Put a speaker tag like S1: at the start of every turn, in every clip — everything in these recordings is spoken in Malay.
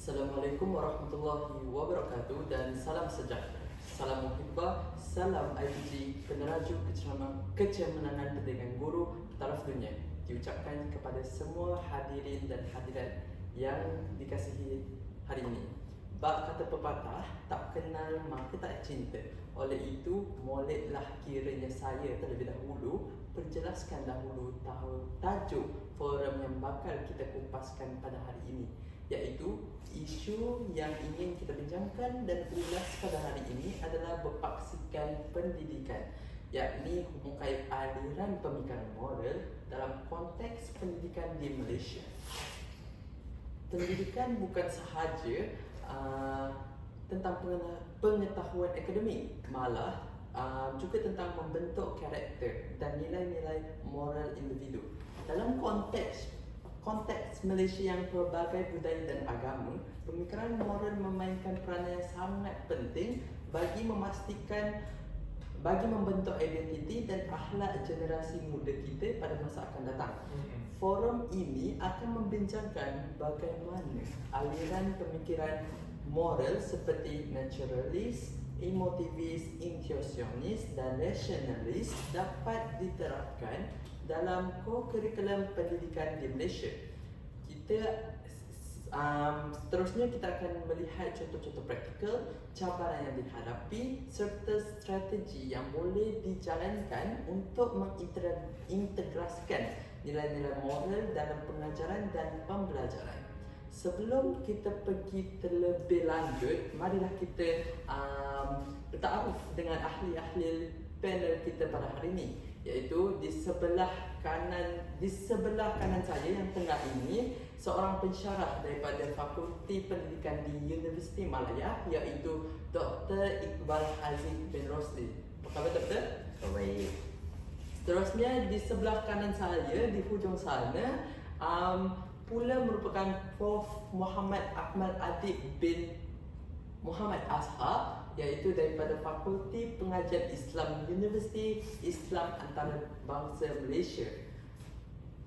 S1: Assalamualaikum warahmatullahi wabarakatuh dan salam sejahtera. Salam muhibbah, salam IPG, peneraju kecemerlangan pendidikan guru taraf dunia diucapkan kepada semua hadirin dan hadirat yang dikasihi hari ini. Bab kata pepatah, tak kenal maka tak cinta. Oleh itu, moleklah kiranya saya terlebih dahulu perjelaskan dahulu tajuk forum yang bakal kita kupaskan pada hari ini, iaitu isu yang ingin kita bincangkan dan ulas pada hari ini adalah berpaksikan pendidikan, yakni mengkait aliran pemikiran moral dalam konteks pendidikan di Malaysia. Pendidikan bukan sahaja tentang pengetahuan akademik, malah juga tentang membentuk karakter dan nilai-nilai moral individu. Dalam konteks Malaysia yang pelbagai budaya dan agama, pemikiran moral memainkan peranan yang sangat penting bagi membentuk identiti dan akhlak generasi muda kita pada masa akan datang. Forum ini akan membincangkan bagaimana aliran pemikiran moral seperti naturalist, emotivis, intuitionist dan rationalist dapat diterapkan dalam kurikulum pendidikan di Malaysia. Seterusnya kita akan melihat contoh-contoh praktikal, cabaran yang dihadapi serta strategi yang boleh dijalankan untuk mengintegrasikan nilai-nilai moral dalam pengajaran dan pembelajaran. Sebelum kita pergi terlebih lanjut, marilah kita bertaaruf dengan ahli-ahli panel kita pada hari ini, iaitu di sebelah kanan saya yang tengah ini seorang pensyarah daripada Fakulti Pendidikan di Universiti Malaya, iaitu Dr. Iqbal Aziz bin Rosli. Apa khabar, Doktor?
S2: Baik.
S1: Seterusnya di sebelah kanan saya di hujung sana pula merupakan Prof. Muhammad Ahmad Adib bin Muhammad Azhar, iaitu daripada Fakulti Pengajian Islam Universiti Islam Antarabangsa Malaysia.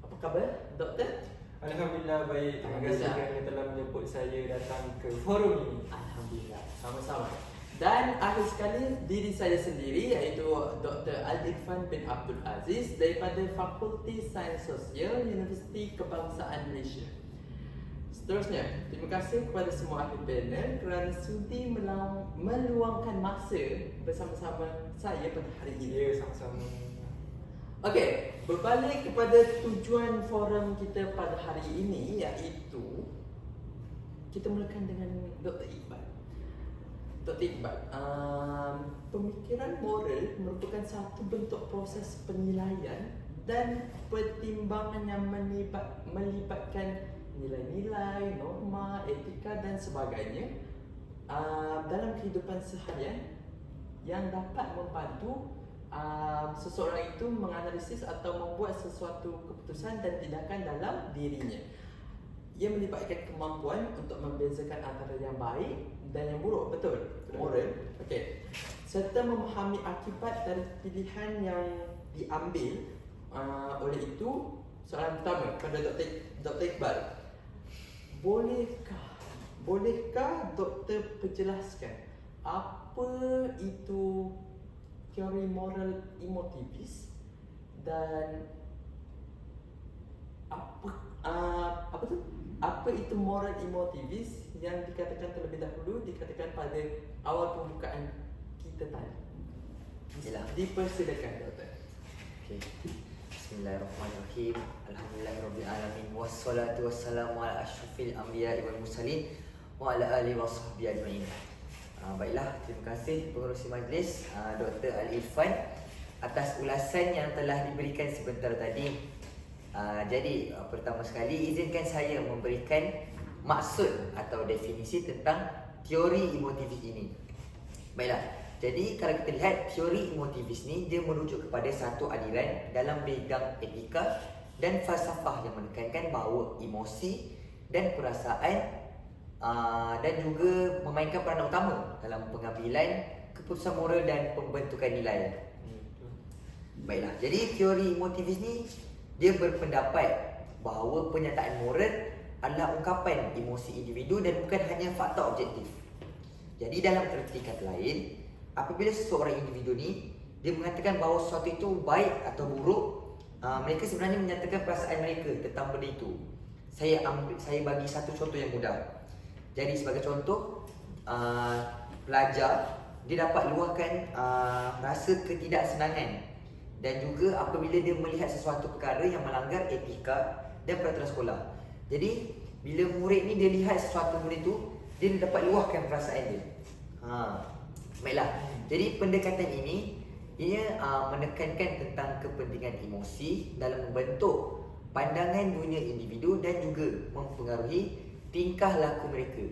S1: Apa khabar, Doktor?
S2: Alhamdulillah baik. Terima kasih kerana telah menjemput saya datang ke forum ini.
S1: Alhamdulillah, sama-sama. Dan akhir sekali diri saya sendiri, iaitu Dr. Al-Irfan bin Abdul Aziz daripada Fakulti Sains Sosial Universiti Kebangsaan Malaysia. Seterusnya, terima kasih kepada semua ahli panel kerana sudi meluangkan masa bersama-sama saya pada hari ini.
S2: Ya, sama-sama.
S1: Okey, berbalik kepada tujuan forum kita pada hari ini, iaitu kita mulakan dengan Dr. Iqbal. Dr. Iqbal, pemikiran moral merupakan satu bentuk proses penilaian dan pertimbangan yang melibatkan nilai-nilai, norma, etika dan sebagainya dalam kehidupan seharian yang dapat membantu seseorang itu menganalisis atau membuat sesuatu keputusan dan tindakan dalam dirinya. Ia melibatkan kemampuan untuk membezakan antara yang baik dan yang buruk, betul? Moral. Okey. Serta memahami akibat dari pilihan yang diambil. Oleh itu, soalan pertama kepada Dr. Iqbal. Bolehkah doktor perjelaskan apa itu teori moral emotivis dan apa itu moral emotivis yang dikatakan terlebih dahulu dikatakan pada awal pembukaan kita tadi. Dipersilakan, Doktor.
S2: Okey. Bismillahirrahmanirrahim. Alhamdulillahirabbil alamin wassalatu wassalamu ala asyrafil anbiya'i wal mursalin wa ala alihi washabbihi ajmain. Baiklah, terima kasih pengerusi majlis Dr. Al-Irfan atas ulasan yang telah diberikan sebentar tadi. Jadi pertama sekali izinkan saya memberikan maksud atau definisi tentang teori emotivis ini. Baiklah. Jadi kalau kita lihat teori emotivis ni, dia merujuk kepada satu aliran dalam bidang etika dan falsafah yang menekankan bahawa emosi dan perasaan dan juga memainkan peranan utama dalam pengambilan keputusan moral dan pembentukan nilai. Baiklah, jadi teori emotivis ni dia berpendapat bahawa penyataan moral adalah ungkapan emosi individu dan bukan hanya fakta objektif. Jadi dalam erti kata lain, apabila seseorang individu ni dia mengatakan bahawa sesuatu itu baik atau buruk, mereka sebenarnya menyatakan perasaan mereka tentang benda itu. Saya bagi satu contoh yang mudah. Jadi sebagai contoh, pelajar dia dapat luahkan rasa ketidaksenangan dan juga apabila dia melihat sesuatu perkara yang melanggar etika dan peraturan sekolah. Jadi bila murid ni dia lihat sesuatu benda tu, dia dapat luahkan perasaan dia. Baiklah. Jadi pendekatan ini ia menekankan tentang kepentingan emosi dalam membentuk pandangan dunia individu dan juga mempengaruhi tingkah laku mereka.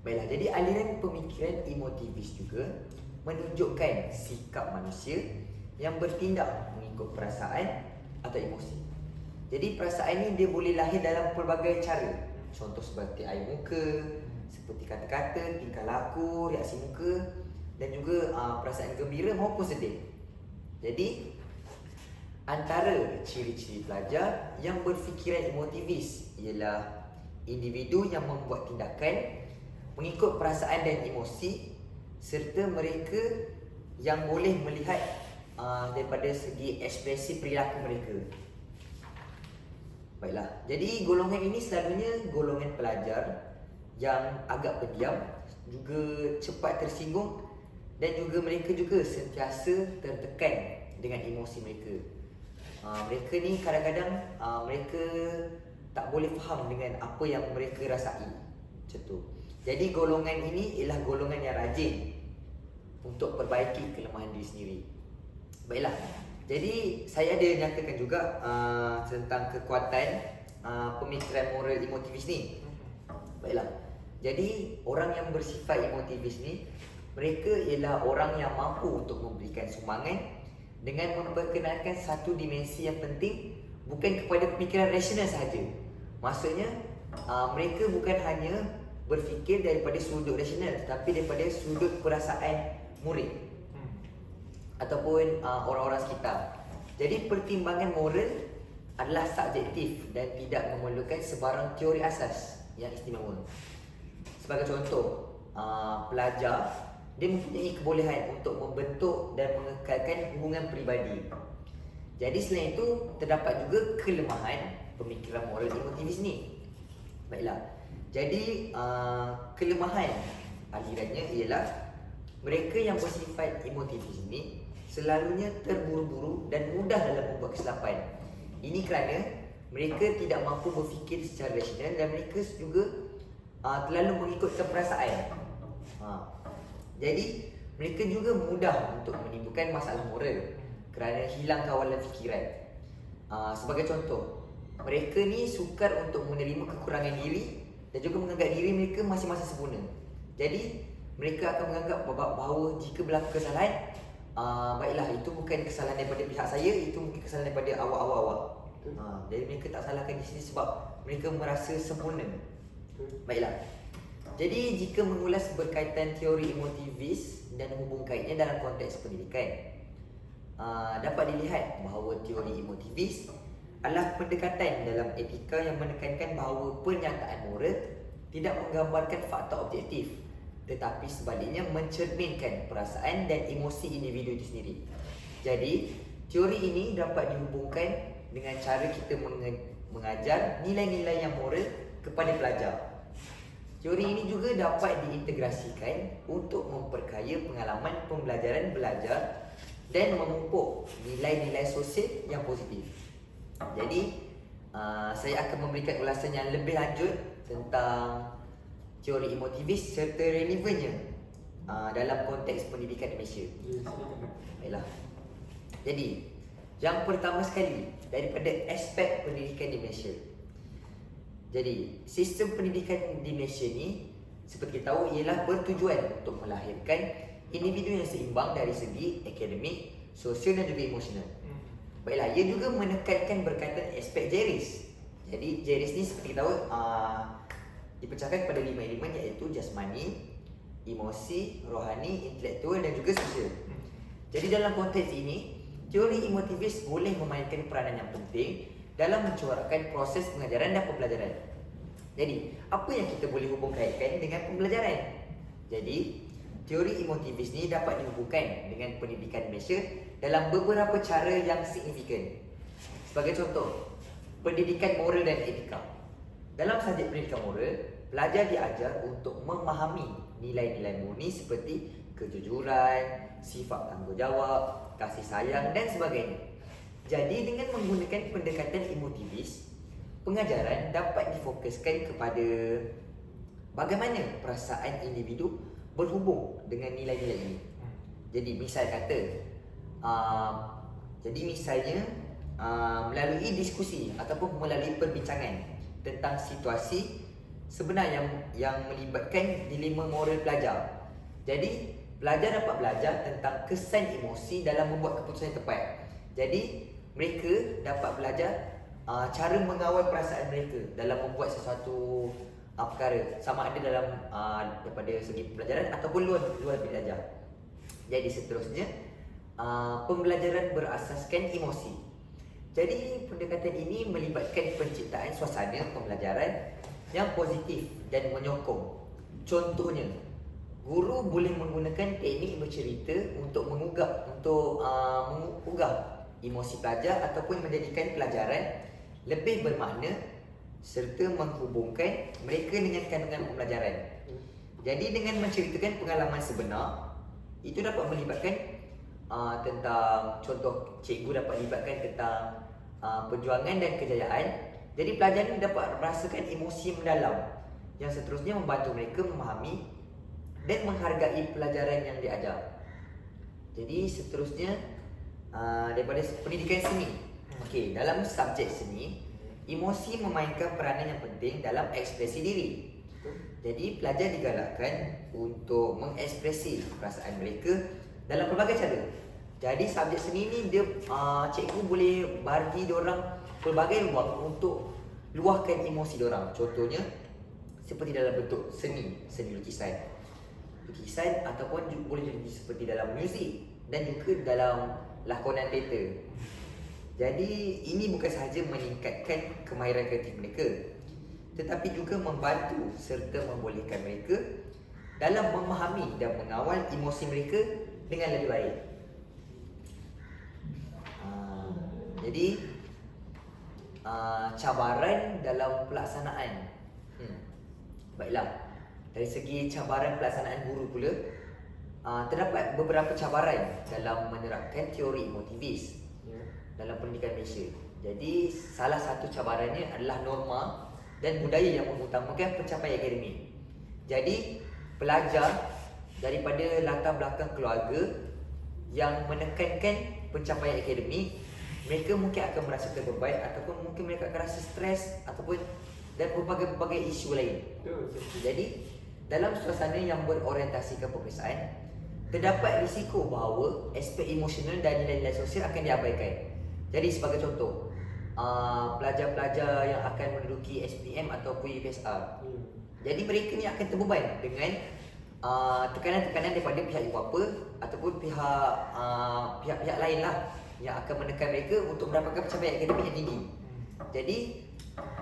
S2: Baiklah, jadi aliran pemikiran emotivis juga menunjukkan sikap manusia yang bertindak mengikut perasaan atau emosi. Jadi perasaan ni dia boleh lahir dalam pelbagai cara. Contoh seperti air muka, seperti kata-kata, tingkah laku, reaksi muka dan juga perasaan gembira maupun sedih. Jadi antara ciri-ciri pelajar yang berfikiran emotivis ialah individu yang membuat tindakan mengikut perasaan dan emosi serta mereka yang boleh melihat daripada segi ekspresi perilaku mereka. Baiklah, jadi golongan ini selalunya golongan pelajar yang agak pendiam, juga cepat tersinggung dan juga mereka juga sentiasa tertekan dengan emosi mereka. Mereka ni kadang-kadang mereka tak boleh faham dengan apa yang mereka rasai. Macam tu. Jadi golongan ini ialah golongan yang rajin untuk perbaiki kelemahan diri sendiri. Baiklah. Jadi saya ada nyatakan juga tentang kekuatan pemikiran moral emotivis ni. Baiklah. Jadi orang yang bersifat emotivis ni, mereka ialah orang yang mampu untuk memberikan sumbangan dengan memperkenalkan satu dimensi yang penting bukan kepada pemikiran rasional sahaja. Maksudnya mereka bukan hanya berfikir daripada sudut rasional tetapi daripada sudut perasaan murid ataupun orang-orang sekitar. Jadi pertimbangan moral adalah subjektif dan tidak memerlukan sebarang teori asas yang istimewa. Sebagai contoh, pelajar dia mempunyai kebolehan untuk membentuk dan mengekalkan hubungan peribadi. Jadi selain itu, terdapat juga kelemahan pemikiran moral emotivis ni. Baiklah. Jadi kelemahan alirannya ialah mereka yang bersifat emotivis ni selalunya terburu-buru dan mudah dalam membuat kesilapan. Ini kerana mereka tidak mampu berfikir secara rasional dan mereka juga terlalu mengikutkan perasaan. Jadi mereka juga mudah untuk menimbulkan masalah moral kerana hilang kawalan fikiran. Sebagai contoh, mereka ni sukar untuk menerima kekurangan diri dan juga menganggap diri mereka masing-masing sempurna. Jadi mereka akan menganggap bahawa jika berlaku kesalahan, baiklah itu bukan kesalahan daripada pihak saya, itu mungkin kesalahan daripada awak. Jadi mereka tak salahkan di sini sebab mereka merasa sempurna. Baiklah. Jadi jika mengulas berkaitan teori emotivis dan hubungkannya dalam konteks pendidikan, dapat dilihat bahawa teori emotivis adalah pendekatan dalam etika yang menekankan bahawa pernyataan moral tidak menggambarkan fakta objektif tetapi sebaliknya mencerminkan perasaan dan emosi individu itu sendiri. Jadi, teori ini dapat dihubungkan dengan cara kita mengajar nilai-nilai yang moral kepada pelajar. Teori ini juga dapat diintegrasikan untuk memperkaya pengalaman pembelajaran belajar dan memupuk nilai-nilai sosial yang positif. Jadi, saya akan memberikan ulasan yang lebih lanjut tentang teori emotivis serta relevannya dalam konteks pendidikan di Malaysia. Baiklah. Jadi, yang pertama sekali daripada aspek pendidikan di Malaysia. Jadi, sistem pendidikan di Malaysia ni seperti kita tahu ialah bertujuan untuk melahirkan individu yang seimbang dari segi akademik, sosial dan juga emosional. Baiklah, ia juga menekankan berkaitan aspek JERIS. Jadi JERIS ni seperti kita tahu dipecahkan kepada 5 elemen iaitu jasmani, emosi, rohani, intelektual dan juga sosial. Jadi dalam konteks ini, teori emotivis boleh memainkan peranan yang penting dalam mencorakkan proses pengajaran dan pembelajaran. Jadi, apa yang kita boleh hubung kaitkan dengan pembelajaran? Jadi, teori emotivis ni dapat dihubungkan dengan pendidikan Malaysia dalam beberapa cara yang signifikan. Sebagai contoh, pendidikan moral dan etika. Dalam subjek pendidikan moral, pelajar diajar untuk memahami nilai-nilai murni seperti kejujuran, sifat tanggungjawab, kasih sayang dan sebagainya. Jadi dengan menggunakan pendekatan emotivis, pengajaran dapat difokuskan kepada bagaimana perasaan individu berhubung dengan nilai-nilai ini. Jadi misalnya melalui diskusi ataupun melalui perbincangan tentang situasi sebenar yang melibatkan dilema moral pelajar. Jadi pelajar dapat belajar tentang kesan emosi dalam membuat keputusan yang tepat. Jadi mereka dapat belajar cara mengawal perasaan mereka dalam membuat sesuatu perkara, sama ada dalam daripada segi pelajaran ataupun luar belajar. Jadi seterusnya, pembelajaran berasaskan emosi. Jadi pendekatan ini melibatkan penciptaan suasana pembelajaran yang positif dan menyokong. Contohnya, guru boleh menggunakan teknik bercerita untuk mengugah emosi pelajar ataupun menjadikan pelajaran lebih bermakna serta menghubungkan mereka dengan kandungan pembelajaran. Jadi dengan menceritakan pengalaman sebenar, itu dapat melibatkan tentang, contoh cikgu dapat melibatkan tentang perjuangan dan kejayaan. Jadi pelajar ini dapat merasakan emosi mendalam yang seterusnya membantu mereka memahami dan menghargai pelajaran yang diajar. Jadi seterusnya, daripada pendidikan seni. Okey, dalam subjek seni, emosi memainkan peranan yang penting dalam ekspresi diri. Jadi pelajar digalakkan untuk mengekspresi perasaan mereka dalam pelbagai cara. Jadi subjek seni ni dia cikgu boleh bagi diorang pelbagai ruang untuk luahkan emosi diorang. Contohnya seperti dalam bentuk seni lukisan ataupun boleh jadi seperti dalam muzik dan juga dalam lakonan teater. Jadi ini bukan sahaja meningkatkan kemahiran kreatif mereka, tetapi juga membantu serta membolehkan mereka dalam memahami dan mengawal emosi mereka dengan lebih baik. Jadi cabaran dalam pelaksanaan. Baiklah, dari segi cabaran pelaksanaan guru pula, terdapat beberapa cabaran dalam menerapkan teori emotivis dalam pendidikan Malaysia. Jadi salah satu cabarannya adalah norma dan budaya yang mengutamakan pencapaian akademik. Jadi pelajar daripada latar belakang keluarga yang menekankan pencapaian akademik, mereka mungkin akan merasakan beban ataupun mungkin mereka akan rasa stres ataupun dan berbagai-bagai isu lain. Jadi dalam suasana yang berorientasi ke peperiksaan, terdapat risiko bahawa aspek emosional dan nilai-nilai sosial akan diabaikan. Jadi sebagai contoh, pelajar-pelajar yang akan menduduki SPM ataupun UPSR, jadi mereka ni akan terbeban dengan tekanan-tekanan daripada pihak ibu bapa ataupun pihak lain lah yang akan menekan mereka untuk mendapatkan pencapaian akademik yang tinggi. Jadi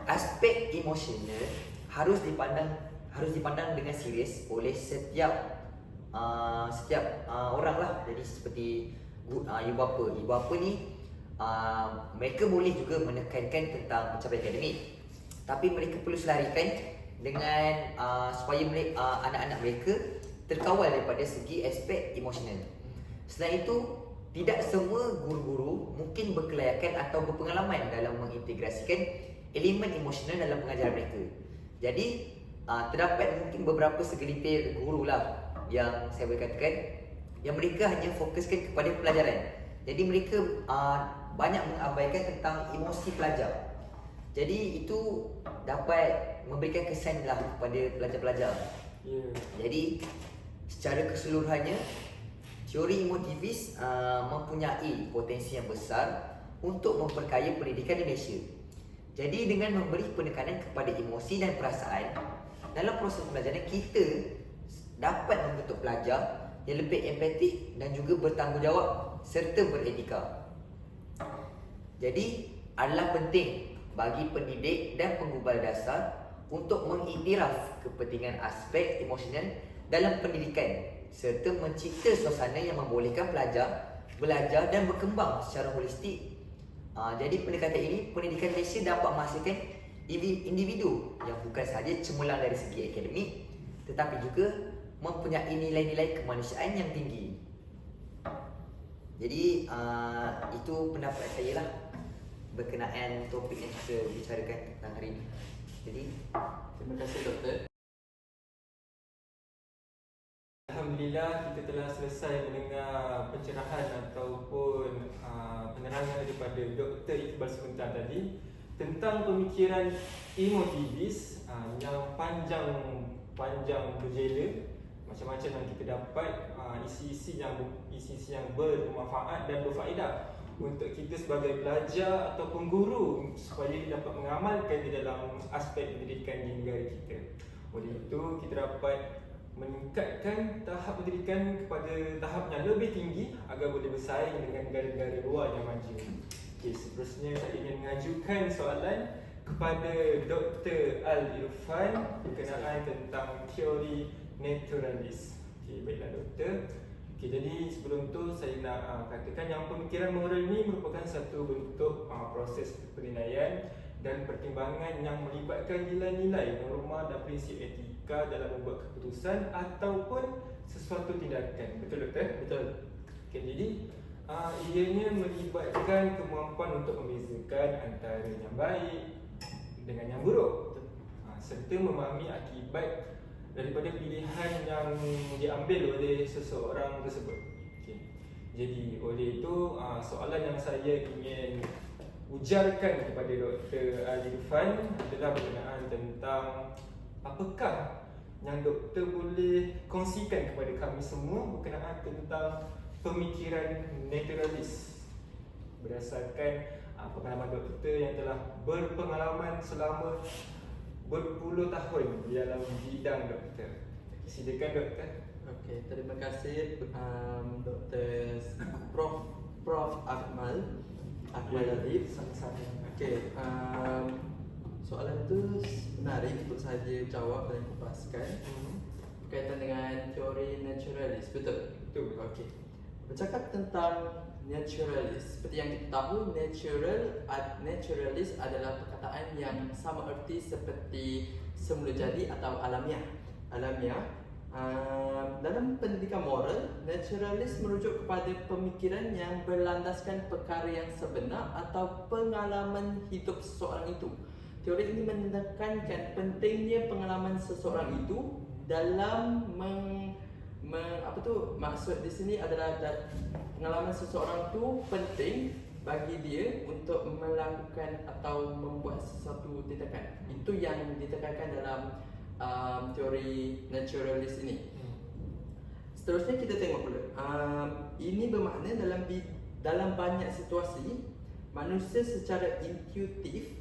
S2: aspek emosional harus dipandang dengan serius oleh setiap orang lah. Jadi seperti ibu bapa ni, mereka boleh juga menekankan tentang pencapaian akademik, tapi mereka perlu selarikan dengan supaya anak-anak mereka terkawal daripada segi aspek emosional. Selain itu, tidak semua guru-guru mungkin berkelayakan atau berpengalaman dalam mengintegrasikan elemen emosional dalam pengajaran mereka. Jadi terdapat mungkin beberapa segelintir guru lah yang saya boleh katakan yang mereka hanya fokuskan kepada pelajaran. Jadi mereka banyak mengabaikan tentang emosi pelajar. Jadi itu dapat memberikan kesan lah kepada pelajar-pelajar. Jadi secara keseluruhannya, teori emotivis mempunyai potensi yang besar untuk memperkaya pendidikan di Malaysia. Jadi dengan memberi penekanan kepada emosi dan perasaan dalam proses pembelajaran, kita dapat membentuk pelajar yang lebih empatik dan juga bertanggungjawab serta beretika. Jadi adalah penting bagi pendidik dan penggubal dasar untuk mengiktiraf kepentingan aspek emosional dalam pendidikan serta mencipta suasana yang membolehkan pelajar belajar dan berkembang secara holistik. Jadi pendekatan ini, pendidikan Malaysia dapat menghasilkan individu yang bukan sahaja cemerlang dari segi akademik tetapi juga mempunyai nilai-nilai kemanusiaan yang tinggi. Jadi itu pendapat saya lah berkenaan topik yang kita bicarakan tentang hari ini. Jadi
S1: Terima kasih doktor.
S3: Alhamdulillah kita telah selesai mendengar pencerahan ataupun penerangan daripada Dr. Iqbal sebentar tadi tentang pemikiran emotivis yang panjang berjela, macam-macam yang kita dapat, isi-isi yang bermanfaat dan berfaedah untuk kita sebagai pelajar ataupun guru supaya dapat mengamalkan di dalam aspek pendidikan di negara kita. Oleh itu kita dapat meningkatkan tahap pendidikan kepada tahap yang lebih tinggi agar boleh bersaing dengan negara-negara luar yang maju. Okey, seterusnya saya ingin mengajukan soalan kepada Dr. Al-Irfan berkenaan tentang teori naturalis. Okey, baiklah doktor. Okey, jadi sebelum tu saya nak katakan yang pemikiran moral ini merupakan satu bentuk proses penilaian dan pertimbangan yang melibatkan nilai-nilai, norma dan prinsip etika dalam membuat keputusan ataupun sesuatu tindakan. Betul doktor?
S1: Betul.
S3: Okey, jadi ianya melibatkan kemampuan untuk membezakan antara yang baik dengan yang buruk, serta memahami akibat daripada pilihan yang diambil oleh seseorang tersebut. Okay. Jadi oleh itu soalan yang saya ingin ujarkan kepada Dr. Al-Irfan adalah berkenaan tentang apakah yang doktor boleh kongsikan kepada kami semua berkenaan tentang pemikiran naturalis berdasarkan pengalaman doktor yang telah berpengalaman selama berpuluh tahun di dalam bidang doktor. Silakan doktor.
S1: Okey, terima kasih Dr. Prof Akmal Adib.
S3: Sama-sama.
S1: Okey, soalan itu menarik untuk saya jawab dan kupaskan berkaitan dengan teori naturalis. Betul?
S3: Betul.
S1: Okey. Bercakap tentang naturalis, seperti yang kita tahu, naturalis adalah perkataan yang sama erti seperti semula jadi atau alamiah. Dalam pendidikan moral, naturalis merujuk kepada pemikiran yang berlandaskan perkara yang sebenar atau pengalaman hidup seseorang itu. Teori ini menekankan pentingnya pengalaman seseorang itu dalam maksud di sini adalah pengalaman seseorang tu penting bagi dia untuk melakukan atau membuat sesuatu tindakan. Itu yang ditekankan dalam teori naturalis ini. Seterusnya kita tengok pula. Ini bermakna dalam banyak situasi manusia secara intuitif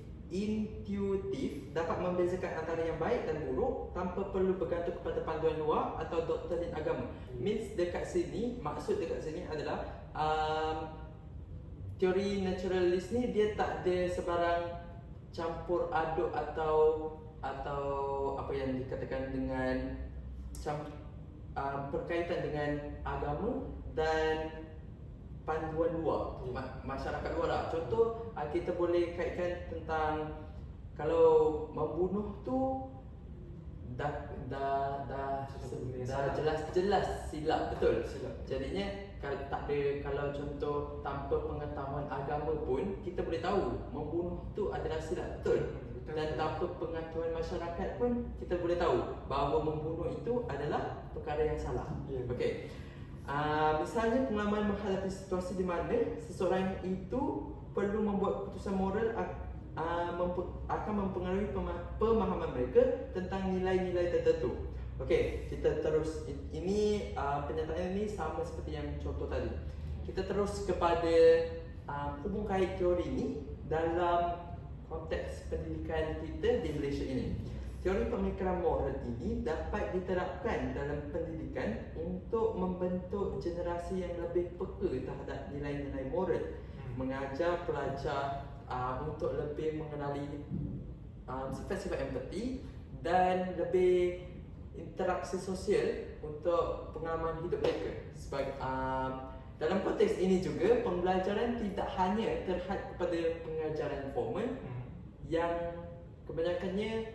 S1: dapat membezakan antara yang baik dan buruk tanpa perlu bergantung kepada panduan luar atau doktrin agama. Maksud dekat sini adalah teori naturalis ni dia tak ada sebarang campur aduk atau apa yang dikatakan dengan berkaitan dengan agama dan panduan luar, masyarakat luar lah. Contoh, kita boleh kaitkan tentang kalau membunuh tu dah jelas silap, betul. Jadinya kalau contoh tanpa pengetahuan agama pun kita boleh tahu membunuh tu adalah silap, betul. Dan tanpa pengetahuan masyarakat pun kita boleh tahu bahawa membunuh itu adalah perkara yang salah. Okey. Misalnya pengalaman menghadapi situasi di mana seseorang itu perlu membuat keputusan moral akan mempengaruhi pemahaman mereka tentang nilai-nilai tertentu. Okey, kita terus. Ini pernyataan ini sama seperti yang contoh tadi. Kita terus kepada hubung kait teori ini dalam konteks pendidikan kita di Malaysia ini. Teori pemikiran moral ini dapat diterapkan dalam pendidikan untuk membentuk generasi yang lebih peka terhadap nilai-nilai moral, mengajar pelajar untuk lebih mengenali sifat-sifat empati dan lebih interaksi sosial untuk pengalaman hidup mereka. Dalam konteks ini juga, pembelajaran tidak hanya terhad kepada pengajaran formal yang kebanyakannya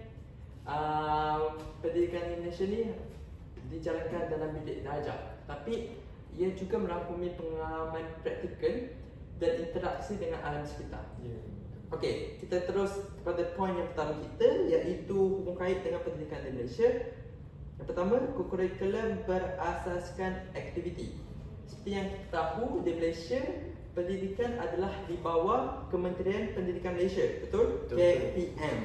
S1: pendidikan di Malaysia ni dijalankan dalam bilik darjah, tapi ia juga merangkumi pengalaman praktikal dan interaksi dengan alam sekitar. Okey, kita terus kepada poin yang pertama kita, iaitu hubung kait dengan pendidikan di Malaysia. Yang pertama, kurikulum berasaskan aktiviti. Seperti yang kita tahu, di Malaysia pendidikan adalah di bawah Kementerian Pendidikan Malaysia, betul? KPM.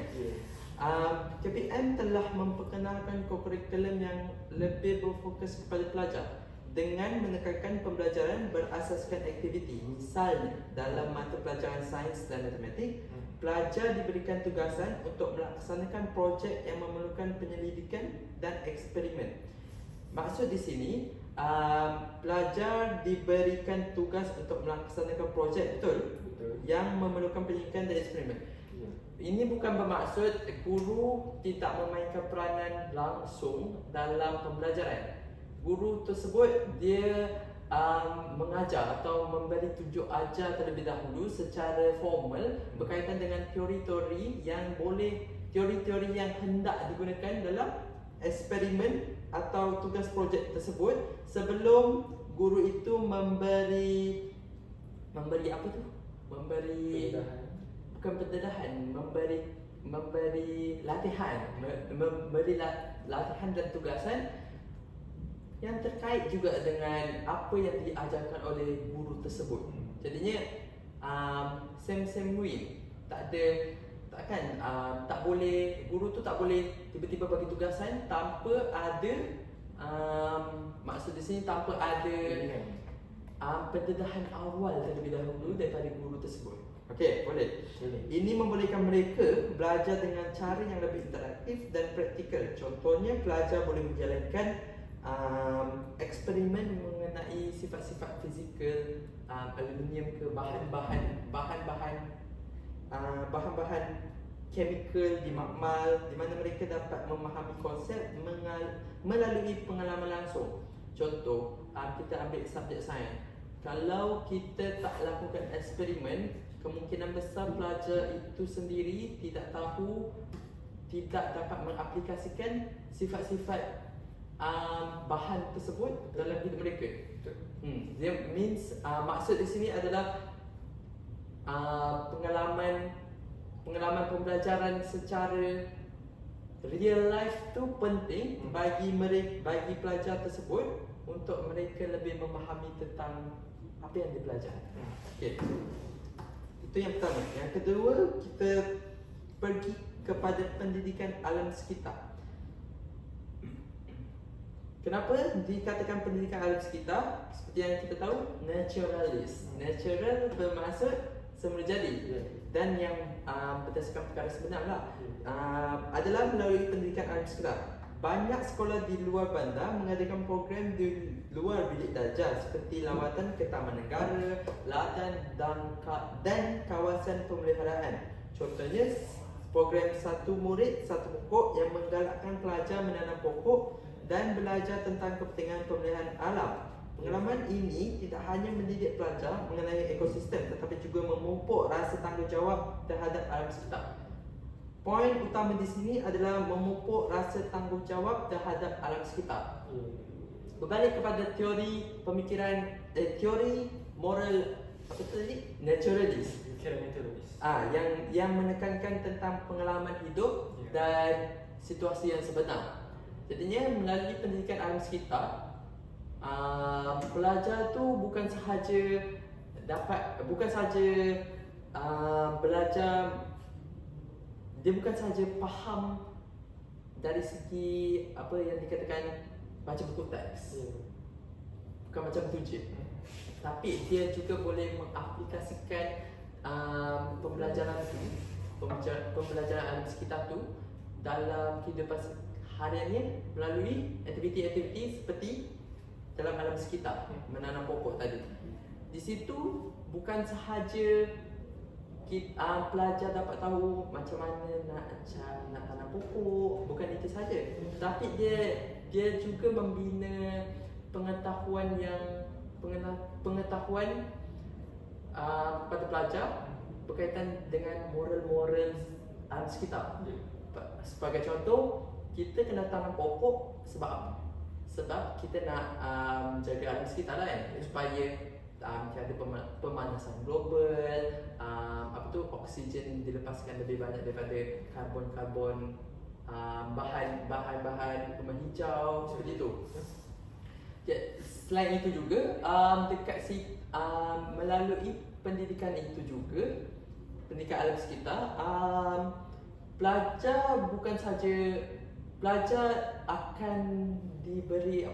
S1: KPM telah memperkenalkan kurikulum yang lebih berfokus kepada pelajar dengan menekankan pembelajaran berasaskan aktiviti. Misalnya, dalam mata pelajaran sains dan matematik, pelajar diberikan tugasan untuk melaksanakan projek yang memerlukan penyelidikan dan eksperimen. Maksud di sini, pelajar diberikan tugas untuk melaksanakan projek, betul? Yang memerlukan penyelidikan dan eksperimen. Ini bukan bermaksud guru tidak memainkan peranan langsung dalam pembelajaran. Guru tersebut dia mengajar atau memberi tunjuk ajar terlebih dahulu secara formal berkaitan dengan teori-teori yang hendak digunakan dalam eksperimen atau tugas projek tersebut sebelum guru itu memberi apa tu? Memberi latihan dan tugasan yang terkait juga dengan apa yang diajarkan oleh guru tersebut. Jadinya same win. Tak boleh, guru tu tak boleh tiba-tiba bagi tugasan tanpa ada maksud di sini tanpa ada pendedahan awal terlebih dahulu daripada guru tersebut. Okey, boleh. Ini membolehkan mereka belajar dengan cara yang lebih interaktif dan praktikal. Contohnya, pelajar boleh menjalankan eksperimen mengenai sifat-sifat fizikal aluminium ke bahan-bahan chemical di makmal, di mana mereka dapat memahami konsep melalui pengalaman langsung. Contoh, kita ambil subjek sains. Kalau kita tak lakukan eksperimen, kemungkinan besar pelajar itu sendiri tidak dapat mengaplikasikan sifat-sifat bahan tersebut dalam hidup mereka. Dia means maksud di sini adalah pengalaman pembelajaran secara real life tu penting bagi pelajar tersebut untuk mereka lebih memahami tentang apa yang dipelajari. Okey. Itu yang pertama. Yang kedua, kita pergi kepada pendidikan alam sekitar. Kenapa dikatakan pendidikan alam sekitar? Seperti yang kita tahu, naturalis. Natural bermaksud semula jadi. Dan yang berdasarkan perkara sebenar lah, adalah melalui pendidikan alam sekitar. Banyak sekolah di luar bandar mengadakan program di luar bilik darjah seperti lawatan ke taman negara, ladang dan kawasan pemeliharaan. Contohnya, program Satu Murid Satu Pokok yang menggalakkan pelajar menanam pokok dan belajar tentang kepentingan pemeliharaan alam. Pengalaman ini tidak hanya mendidik pelajar mengenai ekosistem tetapi juga memupuk rasa tanggungjawab terhadap alam sekitar. Poin utama di sini adalah memupuk rasa tanggungjawab terhadap alam sekitar. Berbalik kepada teori pemikiran, teori moral apa tadi? Naturalis. Yang menekankan tentang pengalaman hidup dan situasi yang sebenar. Jadinya melalui pendidikan alam sekitar, pelajar tu bukan sahaja belajar, dia bukan sahaja faham dari segi apa yang dikatakan baca buku teks, bukan macam tu je, tapi dia juga boleh mengaplikasikan pembelajaran alam sekitar tu dalam kehidupan hariannya melalui aktiviti-aktiviti seperti dalam alam sekitar, menanam pokok tadi. Di situ bukan sahaja pelajar dapat tahu macam mana nak tanam pokok. Bukan itu saja, tapi dia juga membina pengetahuan pada pelajar berkaitan dengan moral alam sekitar. Sebagai contoh, kita kena tanam pokok sebab apa? Sebab kita nak jaga alam sekitar lah kan, supaya tiada pemanasan global, oksigen dilepaskan lebih banyak daripada karbon bahan-bahan rumah hijau seperti itu. Selain itu juga melalui pendidikan itu juga, pendidikan alam sekitar, pelajar akan diberi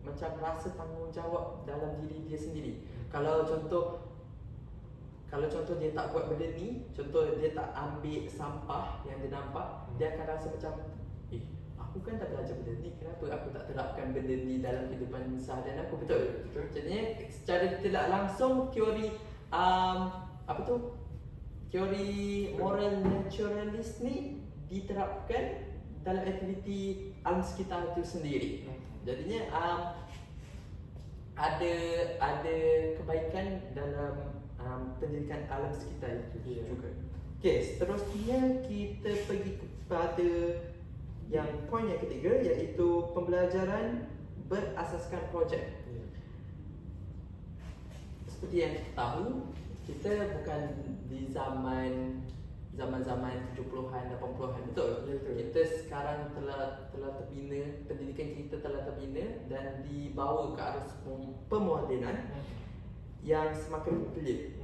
S1: macam rasa tanggungjawab dalam diri dia sendiri. Kalau contoh dia tak buat benda ni, contoh dia tak ambil sampah yang dia nampak, dia akan rasa macam aku kan tak belajar benda ni, kenapa aku tak terapkan benda ni dalam kehidupan seharian aku? Betul. Jadinya secara tidak langsung teori teori moral naturalist ni diterapkan dalam aktiviti alam sekitar itu sendiri. Jadinya ada kebaikan dalam pendidikan alam sekitar itu juga. Okey, seterusnya kita pergi kepada yang poin yang ketiga, iaitu pembelajaran berasaskan projek. Seperti yang kita tahu, kita bukan di zaman 70-an, 80-an, betul? Kita sekarang telah terbina, pendidikan kita telah terbina dan dibawa ke arah pemodenan yang semakin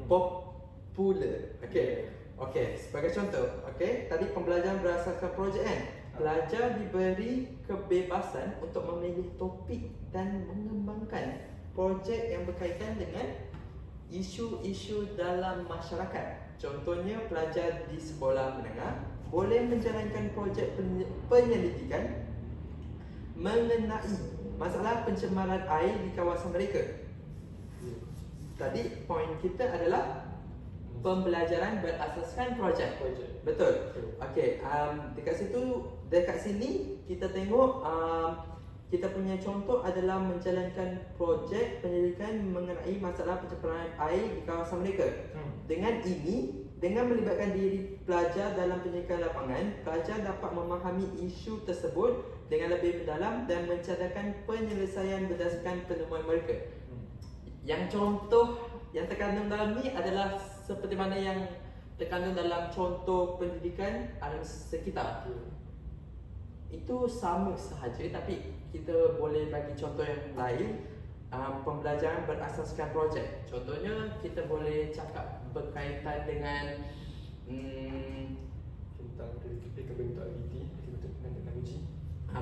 S1: popular. Okey, sebagai contoh, tadi pembelajaran berasaskan projek kan? Pelajar diberi kebebasan untuk memilih topik dan mengembangkan projek yang berkaitan dengan isu-isu dalam masyarakat. Contohnya, pelajar di sekolah menengah boleh menjalankan projek penyelidikan mengenai masalah pencemaran air di kawasan mereka. Tadi poin kita adalah pembelajaran berasaskan projek. Betul. Okey, dekat sini kita tengok kita punya contoh adalah menjalankan projek penyelidikan mengenai masalah pencemaran air di kawasan mereka. Dengan melibatkan diri pelajar dalam penyelidikan lapangan, pelajar dapat memahami isu tersebut dengan lebih mendalam dan mencadangkan penyelesaian berdasarkan penemuan mereka. Yang contoh yang terkandung dalam ni adalah seperti mana yang terkandung dalam contoh pendidikan alam sekitar. Itu sama sahaja, tapi kita boleh bagi contoh yang lain. Pembelajaran berasaskan projek, contohnya kita boleh cakap berkaitan dengan
S3: tentang reka bentuk aktiviti, reka bentuk teknologi.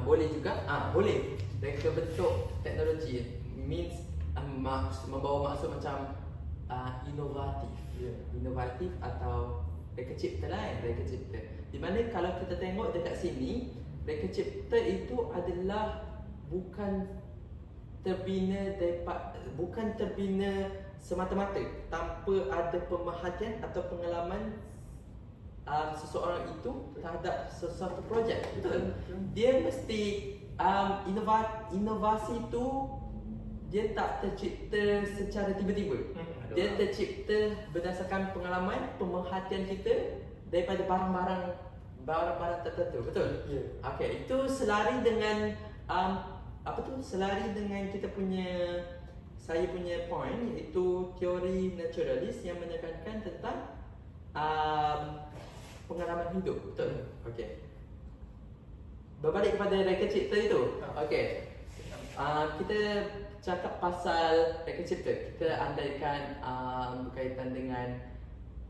S1: Boleh juga, boleh reka bentuk teknologi means membawa maksud macam inovatif atau reka cipta lah, reka cipta. Di mana kalau kita tengok dekat sini, reka cipta itu adalah bukan terbina semata-mata tanpa ada pemerhatian atau pengalaman seseorang itu terhadap sesuatu projek. Betul. Dia mesti inovasi itu dia tak tercipta secara tiba-tiba. Dia tercipta berdasarkan pengalaman, pemerhatian kita daripada barang-barang tertentu. Betul? Okey, itu selari dengan selari dengan saya punya point, iaitu teori naturalis yang menekankan tentang pengalaman hidup. Betul? Okey. Berbalik kepada reka cipta itu. Okey. Kita cakap pasal reka cipta. Kita andaikan berkaitan dengan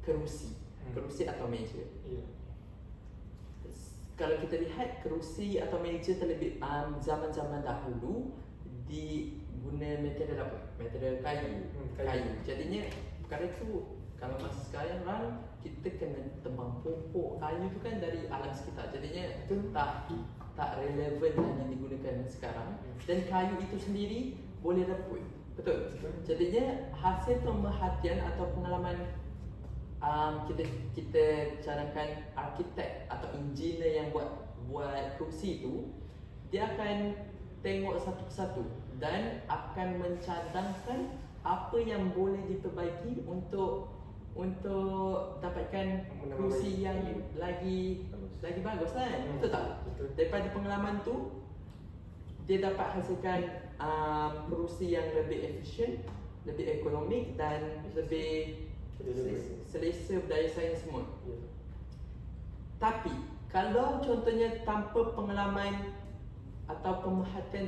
S1: kerusi atau meja. Kalau kita lihat kerusi atau meja terlebih zaman-zaman dahulu diguna material apa? Material kayu. Jadinya perkara itu kalau masa sekarang kita kena tebang pokok kayu tu kan dari alam sekitar. Jadinya tak relevan lagi digunakan sekarang. Dan kayu itu sendiri boleh reput. Betul. Jadinya hasil pemerhatian atau pengalaman kita kita cadangkan arkitek atau engineer yang buat kerusi tu, dia akan tengok satu persatu dan akan mencadangkan apa yang boleh diperbaiki untuk dapatkan kerusi yang lagi bagus kan. Betul tak?
S3: Betul.
S1: Daripada pengalaman tu, dia dapat hasilkan kerusi yang lebih efisien, lebih ekonomik dan lebih selesa berdaya saing semua.
S3: Ya.
S1: Tapi kalau contohnya tanpa pengalaman atau pemerhatian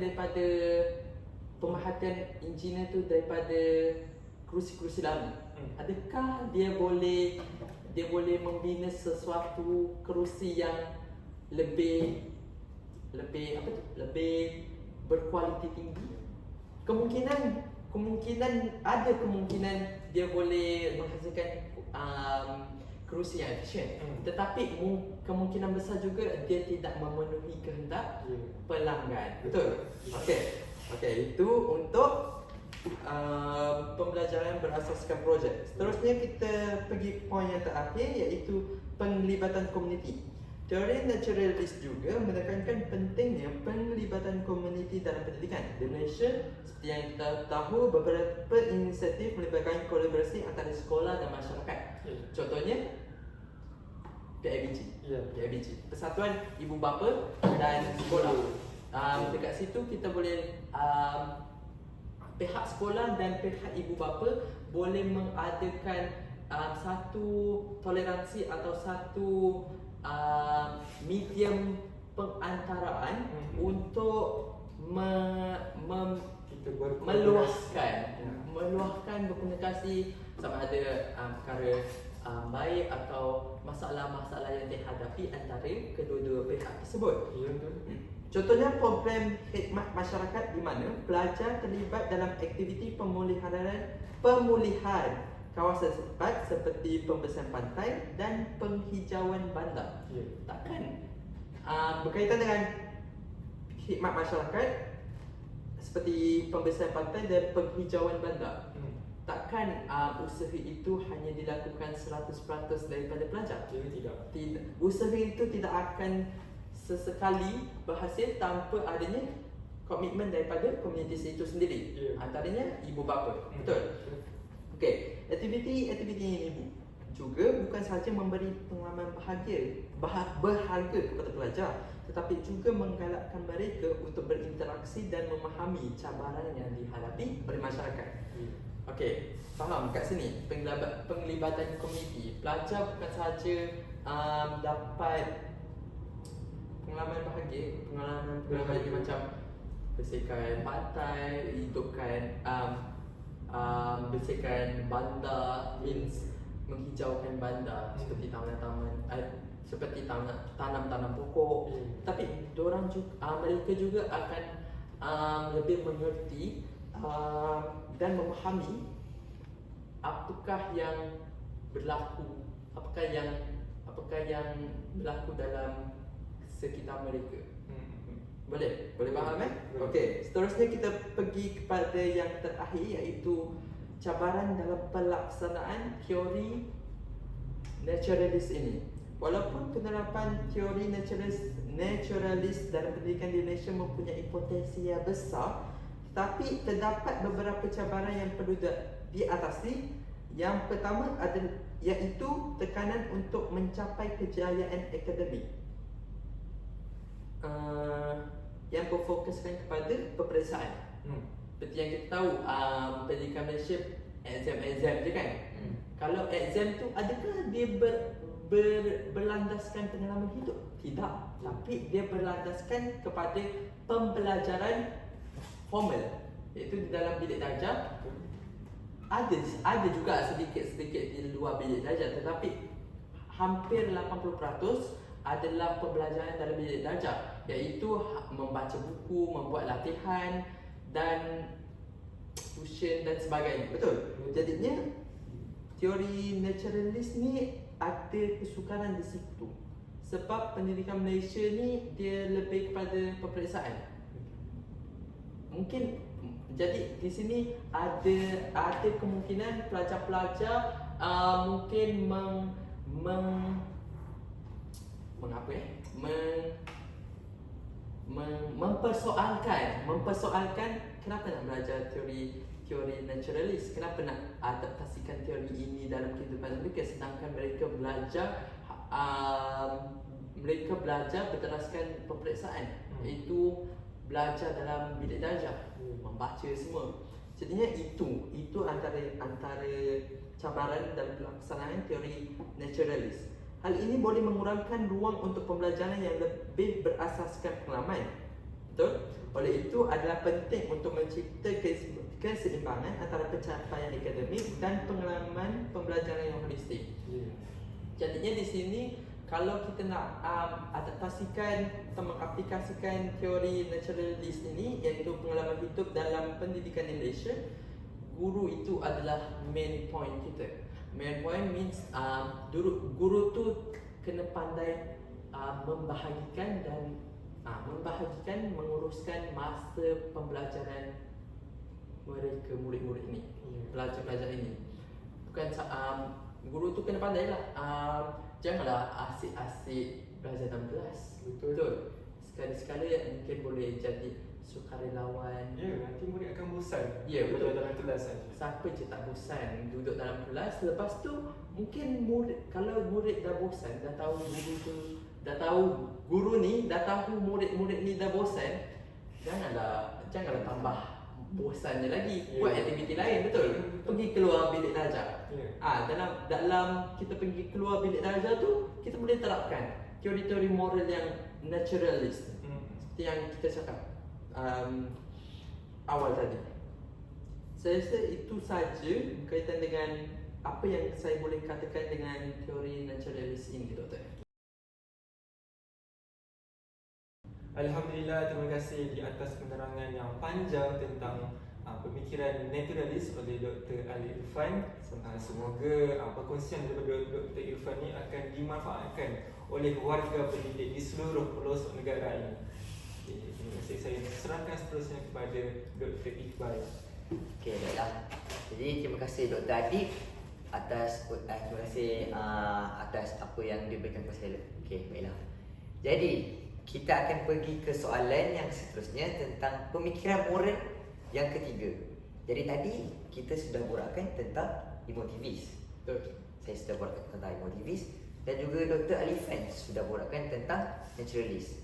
S1: engineer tu daripada kerusi-kerusi lama, adakah dia boleh membina sesuatu kerusi yang lebih berkualiti tinggi? Ada kemungkinan dia boleh menghasilkan kerusi yang efisien, tetapi kemungkinan besar juga dia tidak memenuhi kehendak pelanggan. Betul? Okey, itu untuk pembelajaran berasaskan projek. Seterusnya kita pergi poin yang terakhir, iaitu penglibatan komuniti. Teori naturalist juga menekankan pentingnya penglibatan komuniti dalam pendidikan. Di Malaysia, seperti yang kita tahu, beberapa inisiatif melibatkan kolaborasi antara sekolah dan masyarakat. Contohnya PIBG. PIBG, Persatuan Ibu Bapa dan Sekolah. Dekat situ kita boleh pihak sekolah dan pihak ibu bapa boleh mengadakan satu toleransi atau satu medium pengantaraan untuk meluahkan berkomunikasi sama ada perkara baik atau masalah-masalah yang dihadapi antara kedua-dua pihak tersebut. Contohnya program khidmat masyarakat di mana pelajar terlibat dalam aktiviti pemulihan kawasan setempat seperti pembersihan pantai dan penghijauan bandar. Takkan berkaitan dengan khidmat masyarakat seperti pembersihan pantai dan penghijauan bandar, takkan usaha itu hanya dilakukan 100% daripada pelajar. Tidak. Usaha itu tidak akan sesekali berhasil tanpa adanya komitmen daripada komuniti itu sendiri, antaranya ibu bapa. Betul? Okey, aktiviti ini juga bukan sahaja memberi pengalaman berharga kepada pelajar, tetapi juga menggalakkan mereka untuk berinteraksi dan memahami cabaran yang dihadapi oleh masyarakat. Okey, faham kat sini penglibatan komuniti. Pelajar bukan sahaja dapat pengalaman bahagia, pengalaman macam bersihkan pantai, hidupkan bersihkan bandar, means menghijaukan bandar seperti tanam pokok. Tapi mereka juga akan lebih mengerti dan memahami apakah yang berlaku, apakah yang berlaku dalam sekitar mereka. Boleh faham kan? Okey, seterusnya kita pergi kepada yang terakhir, iaitu cabaran dalam pelaksanaan teori naturalist ini. Walaupun penerapan teori naturalist dalam pendidikan di Malaysia mempunyai potensi yang besar, tetapi terdapat beberapa cabaran yang perlu diatasi. Yang pertama iaitu tekanan untuk mencapai kejayaan akademik yang berfokuskan kepada peperiksaan. Seperti yang kita tahu, pendidikan Malaysia exam je kan. Kalau exam tu, adakah dia berlandaskan pengalaman hidup? Tidak, tapi dia berlandaskan kepada pembelajaran formal, iaitu di dalam bilik darjah. Ada juga sedikit di luar bilik darjah, tetapi hampir 80% adalah pembelajaran dalam bilik darjah, iaitu membaca buku, membuat latihan dan tuition dan sebagainya. Betul? Jadinya teori naturalist ni ada kesukaran di situ, sebab pendidikan Malaysia ni dia lebih kepada peperiksaan. Mungkin jadi di sini ada kemungkinan pelajar-pelajar mungkin mengapa ya? Mempersoalkan kenapa nak belajar teori naturalis, kenapa nak adaptasikan teori ini dalam kehidupan mereka, sedangkan mereka belajar berdasarkan peperiksaan, iaitu belajar dalam bilik darjah, membaca semua. Jadinya itu antara cabaran dalam pelaksanaan teori naturalis. Hal ini boleh mengurangkan ruang untuk pembelajaran yang lebih berasaskan pengalaman. Betul? Oleh itu adalah penting untuk mencipta keseimbangan antara pencapaian akademik dan pengalaman pembelajaran yang holistik. Jadinya di sini kalau kita nak adaptasikan atau mengaplikasikan teori naturalis ini, iaitu pengalaman hidup dalam pendidikan di Malaysia, guru itu adalah main point kita. Main point means guru tu kena pandai membahagikan menguruskan masa pembelajaran mereka, murid-murid ini, pelajar-pelajar ini. Bukan guru tu kena pandai lah. Janganlah asyik-asyik belajar dalam kelas. Betul. Sekali-sekala mungkin boleh jadi sukarelawan.
S3: Ya, nanti murid akan bosan.
S1: Ya, betul.
S3: Dalam kelas saja.
S1: Siapa je tak bosan duduk dalam kelas. Lepas tu mungkin kalau murid dah bosan, dah tahu guru ni, dah tahu murid-murid ni dah bosan, janganlah tambah bosannya lagi. Buat aktiviti lain, betul. Pergi keluar bilik darjah. Dalam kita pergi keluar bilik darjah tu, kita boleh terapkan teori-teori moral yang naturalist, seperti yang kita cakap awal tadi. Saya rasa itu saja berkaitan dengan apa yang saya boleh katakan dengan teori naturalist ini, Doktor.
S3: Alhamdulillah, terima kasih di atas penerangan yang panjang tentang pemikiran naturalis oleh Dr. Ali Irfan. Semoga perkongsian daripada Dr. Irfan ini akan dimanfaatkan oleh warga pendidik di seluruh pelosok negara ini. Terima kasih. Saya serahkan seterusnya kepada Dr. Iqbal.
S2: Okey, baiklah. Jadi terima kasih Dr. Adib atas apa yang diberikan kepada saya. Okey, baiklah. Jadi kita akan pergi ke soalan yang seterusnya tentang pemikiran moral yang ketiga. Jadi tadi kita sudah borakkan tentang emotivis.
S1: Betul.
S2: Saya sudah borakkan tentang emotivis dan juga Dr. Alifan sudah borakkan tentang naturalis.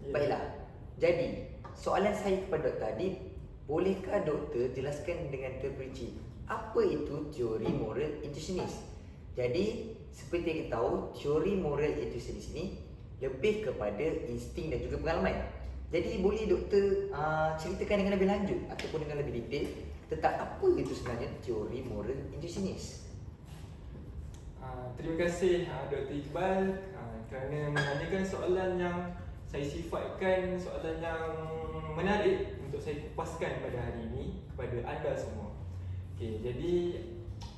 S2: Baiklah. Jadi soalan saya kepada Dr. Adib, bolehkah doktor jelaskan dengan terperinci apa itu teori moral intuitionist? Jadi seperti yang kita tahu, teori moral intuitionist ini lebih kepada insting dan juga pengalaman. Jadi boleh doktor ceritakan dengan lebih lanjut ataupun dengan lebih detail tentang apa itu sebenarnya teori moral intuitionist?
S3: Terima kasih Dr. Iqbal kerana menanyakan soalan yang saya sifatkan soalan yang menarik untuk saya kupaskan pada hari ini kepada anda semua. Okey, jadi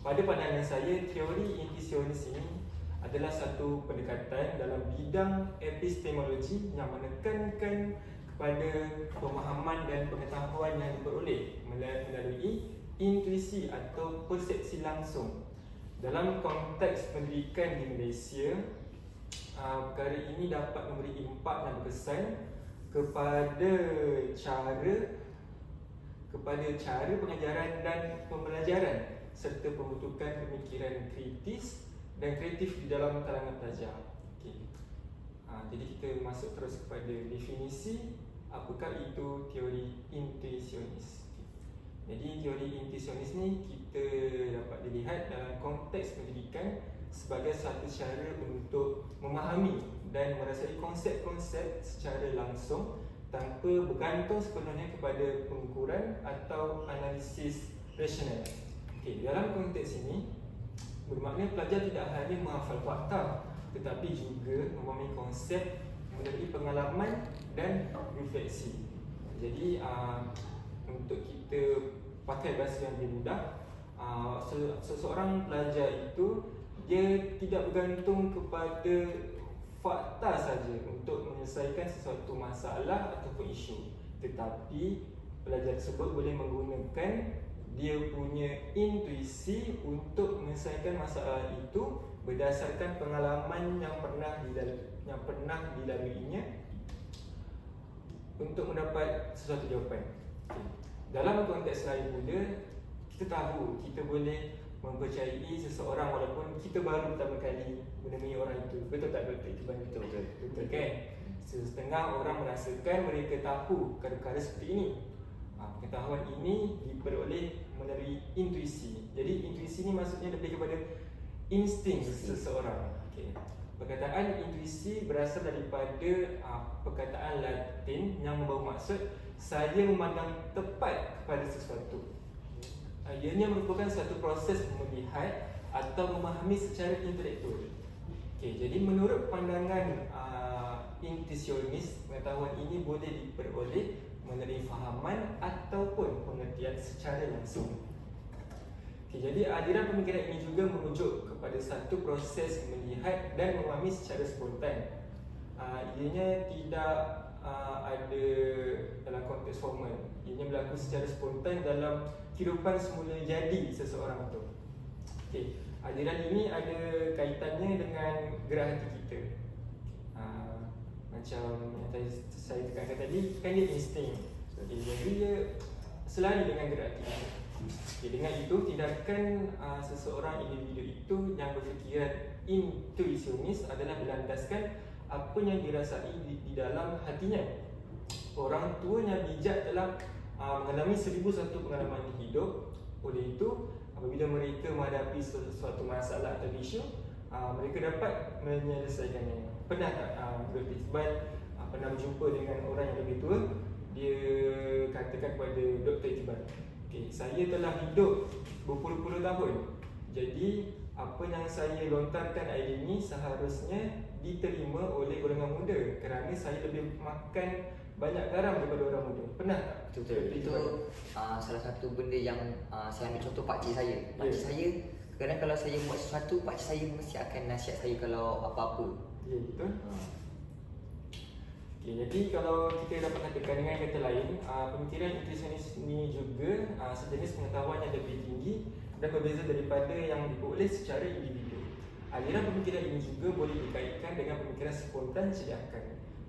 S3: pada pandangan saya, teori intuitionist ini adalah satu pendekatan dalam bidang epistemologi yang menekankan kepada pemahaman dan pengetahuan yang diperoleh melalui intuisi atau persepsi langsung. Dalam konteks pendidikan di Malaysia, perkara ini dapat memberi impak dan kesan kepada cara pengajaran dan pembelajaran serta pembentukan pemikiran kritis dan kreatif di dalam kalangan pelajar. Okay. Jadi kita masuk terus kepada definisi apakah itu teori intuitionist. Okay. Jadi teori intuitionist ni kita dapat dilihat dalam konteks pendidikan sebagai satu cara untuk memahami dan merasai konsep-konsep secara langsung tanpa bergantung sepenuhnya kepada pengukuran atau analisis rasional. Okay. Dalam konteks ini bermakna pelajar tidak hanya menghafal fakta tetapi juga memahami konsep melalui pengalaman dan refleksi. Jadi untuk kita pakai bahasa yang lebih mudah, seseorang pelajar itu dia tidak bergantung kepada fakta saja untuk menyelesaikan sesuatu masalah ataupun isu, tetapi pelajar tersebut boleh menggunakan dia punya intuisi untuk menyelesaikan masalah itu berdasarkan pengalaman yang pernah dilaluinya untuk mendapat sesuatu jawapan. Okay. Dalam konteks lain pula, kita tahu kita boleh mempercayai seseorang walaupun kita baru pertama kali menemui orang itu. Betul tak Dr. Iqbal? Betul kan? Setengah orang merasakan mereka tahu perkara seperti ini. Pengetahuan ini diperoleh melalui intuisi. Jadi intuisi ni maksudnya lebih kepada insting seseorang. Okay. Perkataan intuisi berasal daripada perkataan Latin yang membawa maksud saya memandang tepat kepada sesuatu. Ianya merupakan satu proses melihat atau memahami secara intelektual. Okay, jadi menurut pandangan intuisionis, pengetahuan ini boleh diperoleh melalui fahaman ataupun pengertian secara langsung. Jadi aliran pemikiran ini juga merujuk kepada satu proses melihat dan memahami secara spontan. Ianya tidak ada dalam konteks formal. Ianya berlaku secara spontan dalam kehidupan semula jadi seseorang itu. Okay. Aliran ini ada kaitannya dengan gerak hati kita. Macam yang tadi saya tekankan tadi, kan dia insting. Okay. Jadi dia selari dengan gerak hati kita. Okay, dengan itu, tindakan seseorang individu itu yang berfikiran intuisionis adalah berlandaskan apa yang dirasai di dalam hatinya. Orang tua yang bijak telah mengalami 1001 pengalaman hidup. Oleh itu, apabila mereka menghadapi suatu masalah atau isu, mereka dapat menyelesaikannya. Pernah tak Dr. Iqbal pernah berjumpa dengan orang yang lebih tua? Dia katakan kepada Dr. Iqbal, okay, saya telah hidup berpuluh-puluh tahun. Jadi apa yang saya lontarkan hari ini seharusnya diterima oleh golongan muda kerana saya lebih makan banyak garam daripada orang muda. Pernah tak?
S2: Betul. Itu salah satu benda yang saya ambil contoh pakcik saya. Pakcik saya kadang kalau saya buat sesuatu, pakcik saya mesti akan nasihat saya kalau apa-apa.
S3: Ya, betul. Okay, jadi kalau kita dapat katakan dengan kata lain, pemikiran intuisionis ini juga sejenis pengetahuan yang lebih tinggi dan berbeza daripada yang diperoleh secara individu. Aliran pemikiran ini juga boleh dikaitkan dengan pemikiran spontan sediakan.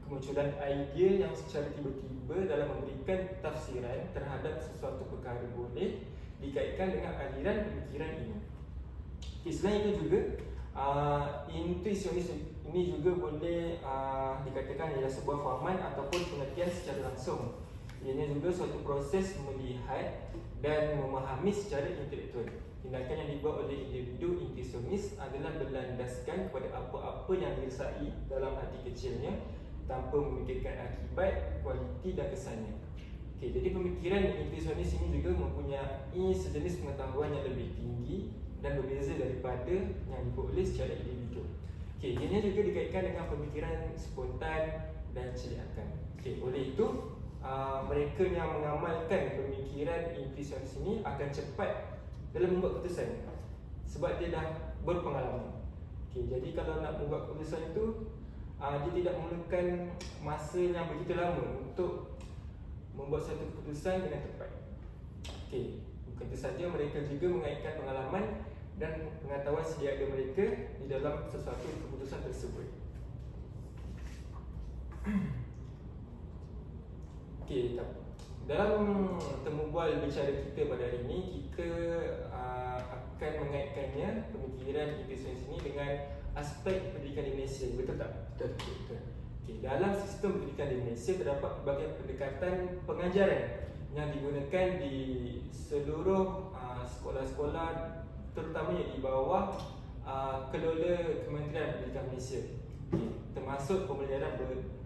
S3: Kemunculan idea yang secara tiba-tiba dalam memberikan tafsiran terhadap sesuatu perkara boleh dikaitkan dengan aliran pemikiran ini. Selain itu juga, intuisionis ini juga boleh dikatakan ialah sebuah fahaman ataupun pengertian secara langsung. Ianya juga suatu proses melihat dan memahami secara intelektual. Tindakan yang dibuat oleh individu intuisionis adalah berlandaskan kepada apa-apa yang dirasai dalam hati kecilnya tanpa memikirkan akibat, kualiti dan kesannya. Okay, jadi pemikiran intuisionis ini juga mempunyai sejenis pengetahuan yang lebih tinggi dan berbeza daripada yang diperoleh secara individu. Okay, ianya juga dikaitkan dengan pemikiran spontan dan celiakan. Okay, oleh itu, mereka yang mengamalkan pemikiran intuisionis ini akan cepat dalam membuat keputusan sebab dia dah berpengalaman. Okay, jadi kalau nak membuat keputusan itu, dia tidak memerlukan masa yang begitu lama untuk membuat satu keputusan dengan tepat. Okay, bukan itu saja, mereka juga mengaitkan pengalaman dan pengetahuan sedia ada mereka di dalam sesuatu keputusan tersebut. Okay, dalam temu bual bicara kita pada hari ini, kita akan mengaitkannya pemikiran intuisionis ini dengan aspek pendidikan di Malaysia. Betul tak? Betul. Okay, dalam sistem pendidikan di Malaysia terdapat berbagai pendekatan pengajaran yang digunakan di seluruh sekolah-sekolah, terutamanya di bawah kelola Kementerian Pendidikan Malaysia. Okay, termasuk pembelajaran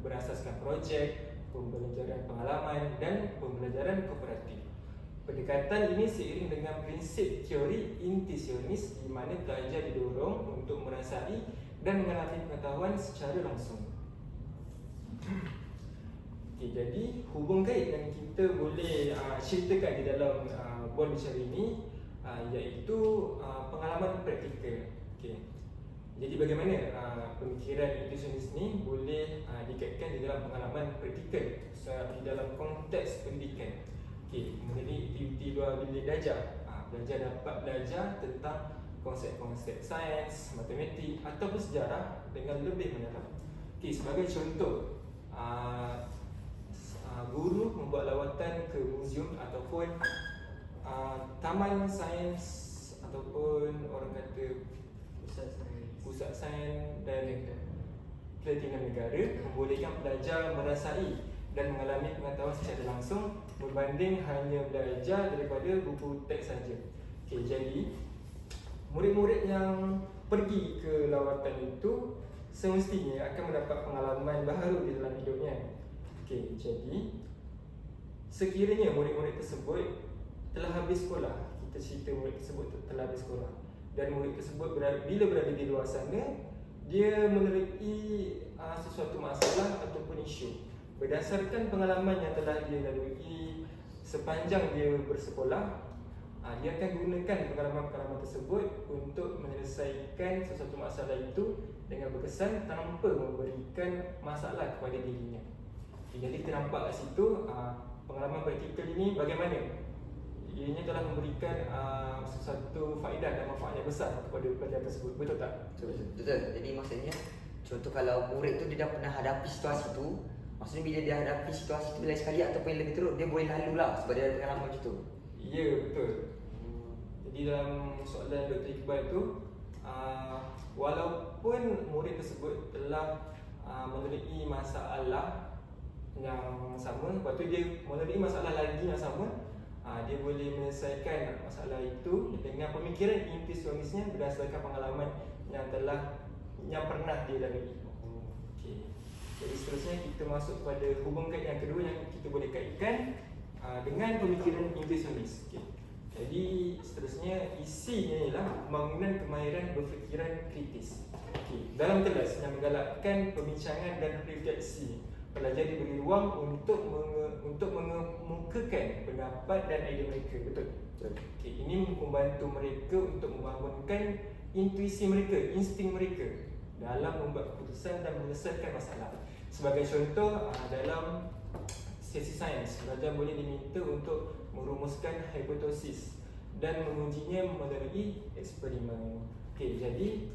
S3: berasaskan projek, pembelajaran pengalaman dan pembelajaran kooperatif. Pendekatan ini seiring dengan prinsip teori intuisionis di mana pelajar didorong untuk merasai dan mengalami pengetahuan secara langsung. Okay, jadi hubung kait yang kita boleh ceritakan di dalam bual bicara ini iaitu pengalaman praktikal. Okay. Jadi bagaimana pemikiran intuisionis ini boleh dikaitkan di dalam pengalaman praktikal di dalam konteks pendidikan. mengenai aktiviti luar bilik belajar. Belajar dapat belajar tentang konsep-konsep sains, matematik ataupun sejarah dengan lebih mendalam. Sebagai contoh, guru membuat lawatan ke muzium ataupun taman sains ataupun orang kata pusat sains dan kepentingan negara, membolehkan pelajar merasai dan mengalami pengetahuan secara langsung berbanding hanya belajar daripada buku teks saja. Jadi murid-murid yang pergi ke lawatan itu semestinya akan mendapat pengalaman baharu di dalam hidupnya. Jadi sekiranya murid-murid tersebut telah habis sekolah, kita cerita murid tersebut telah habis sekolah, dan murid tersebut bila berada di luar sana, dia meneroki sesuatu masalah ataupun isu berdasarkan pengalaman yang telah dia lalui sepanjang dia bersekolah. Dia akan gunakan pengalaman-pengalaman tersebut untuk menyelesaikan sesuatu masalah itu dengan berkesan tanpa memberikan masalah kepada dirinya. Jadi ternampak kat situ pengalaman praktikal ini bagaimana ianya telah memberikan sesuatu faedah dan manfaat yang besar kepada pelajar tersebut. Betul tak?
S2: Betul. Jadi maksudnya, contoh kalau murid tu dia dah pernah hadapi situasi tu, maksudnya bila dia hadapi situasi tu bila sekali ataupun yang lebih teruk, dia boleh lalu lah sebab dia ada pengalaman macam tu.
S3: Ya, betul. Jadi dalam soalan Dr. Iqbal tu, walaupun murid tersebut telah melalui masalah yang sama, lepas tu dia melalui masalah lagi yang sama, dia boleh menyelesaikan masalah itu dengan pemikiran intuisionisnya berdasarkan pengalaman yang pernah dia lalui. Jadi seterusnya kita masuk kepada hubung kait yang kedua yang kita boleh kaitkan dengan pemikiran intuisionis. Jadi seterusnya isinya ialah pembangunan kemahiran berfikiran kritis. Dalam kelas yang menggalakkan perbincangan dan refleksi, pelajar diberi ruang untuk mengemukakan pendapat dan idea mereka. Betul? Ini membantu mereka untuk membangunkan intuisi mereka, insting mereka dalam membuat keputusan dan menyelesaikan masalah. Sebagai contoh, dalam sesi sains, pelajar boleh diminta untuk merumuskan hipotesis dan mengujinya melalui eksperimen. Jadi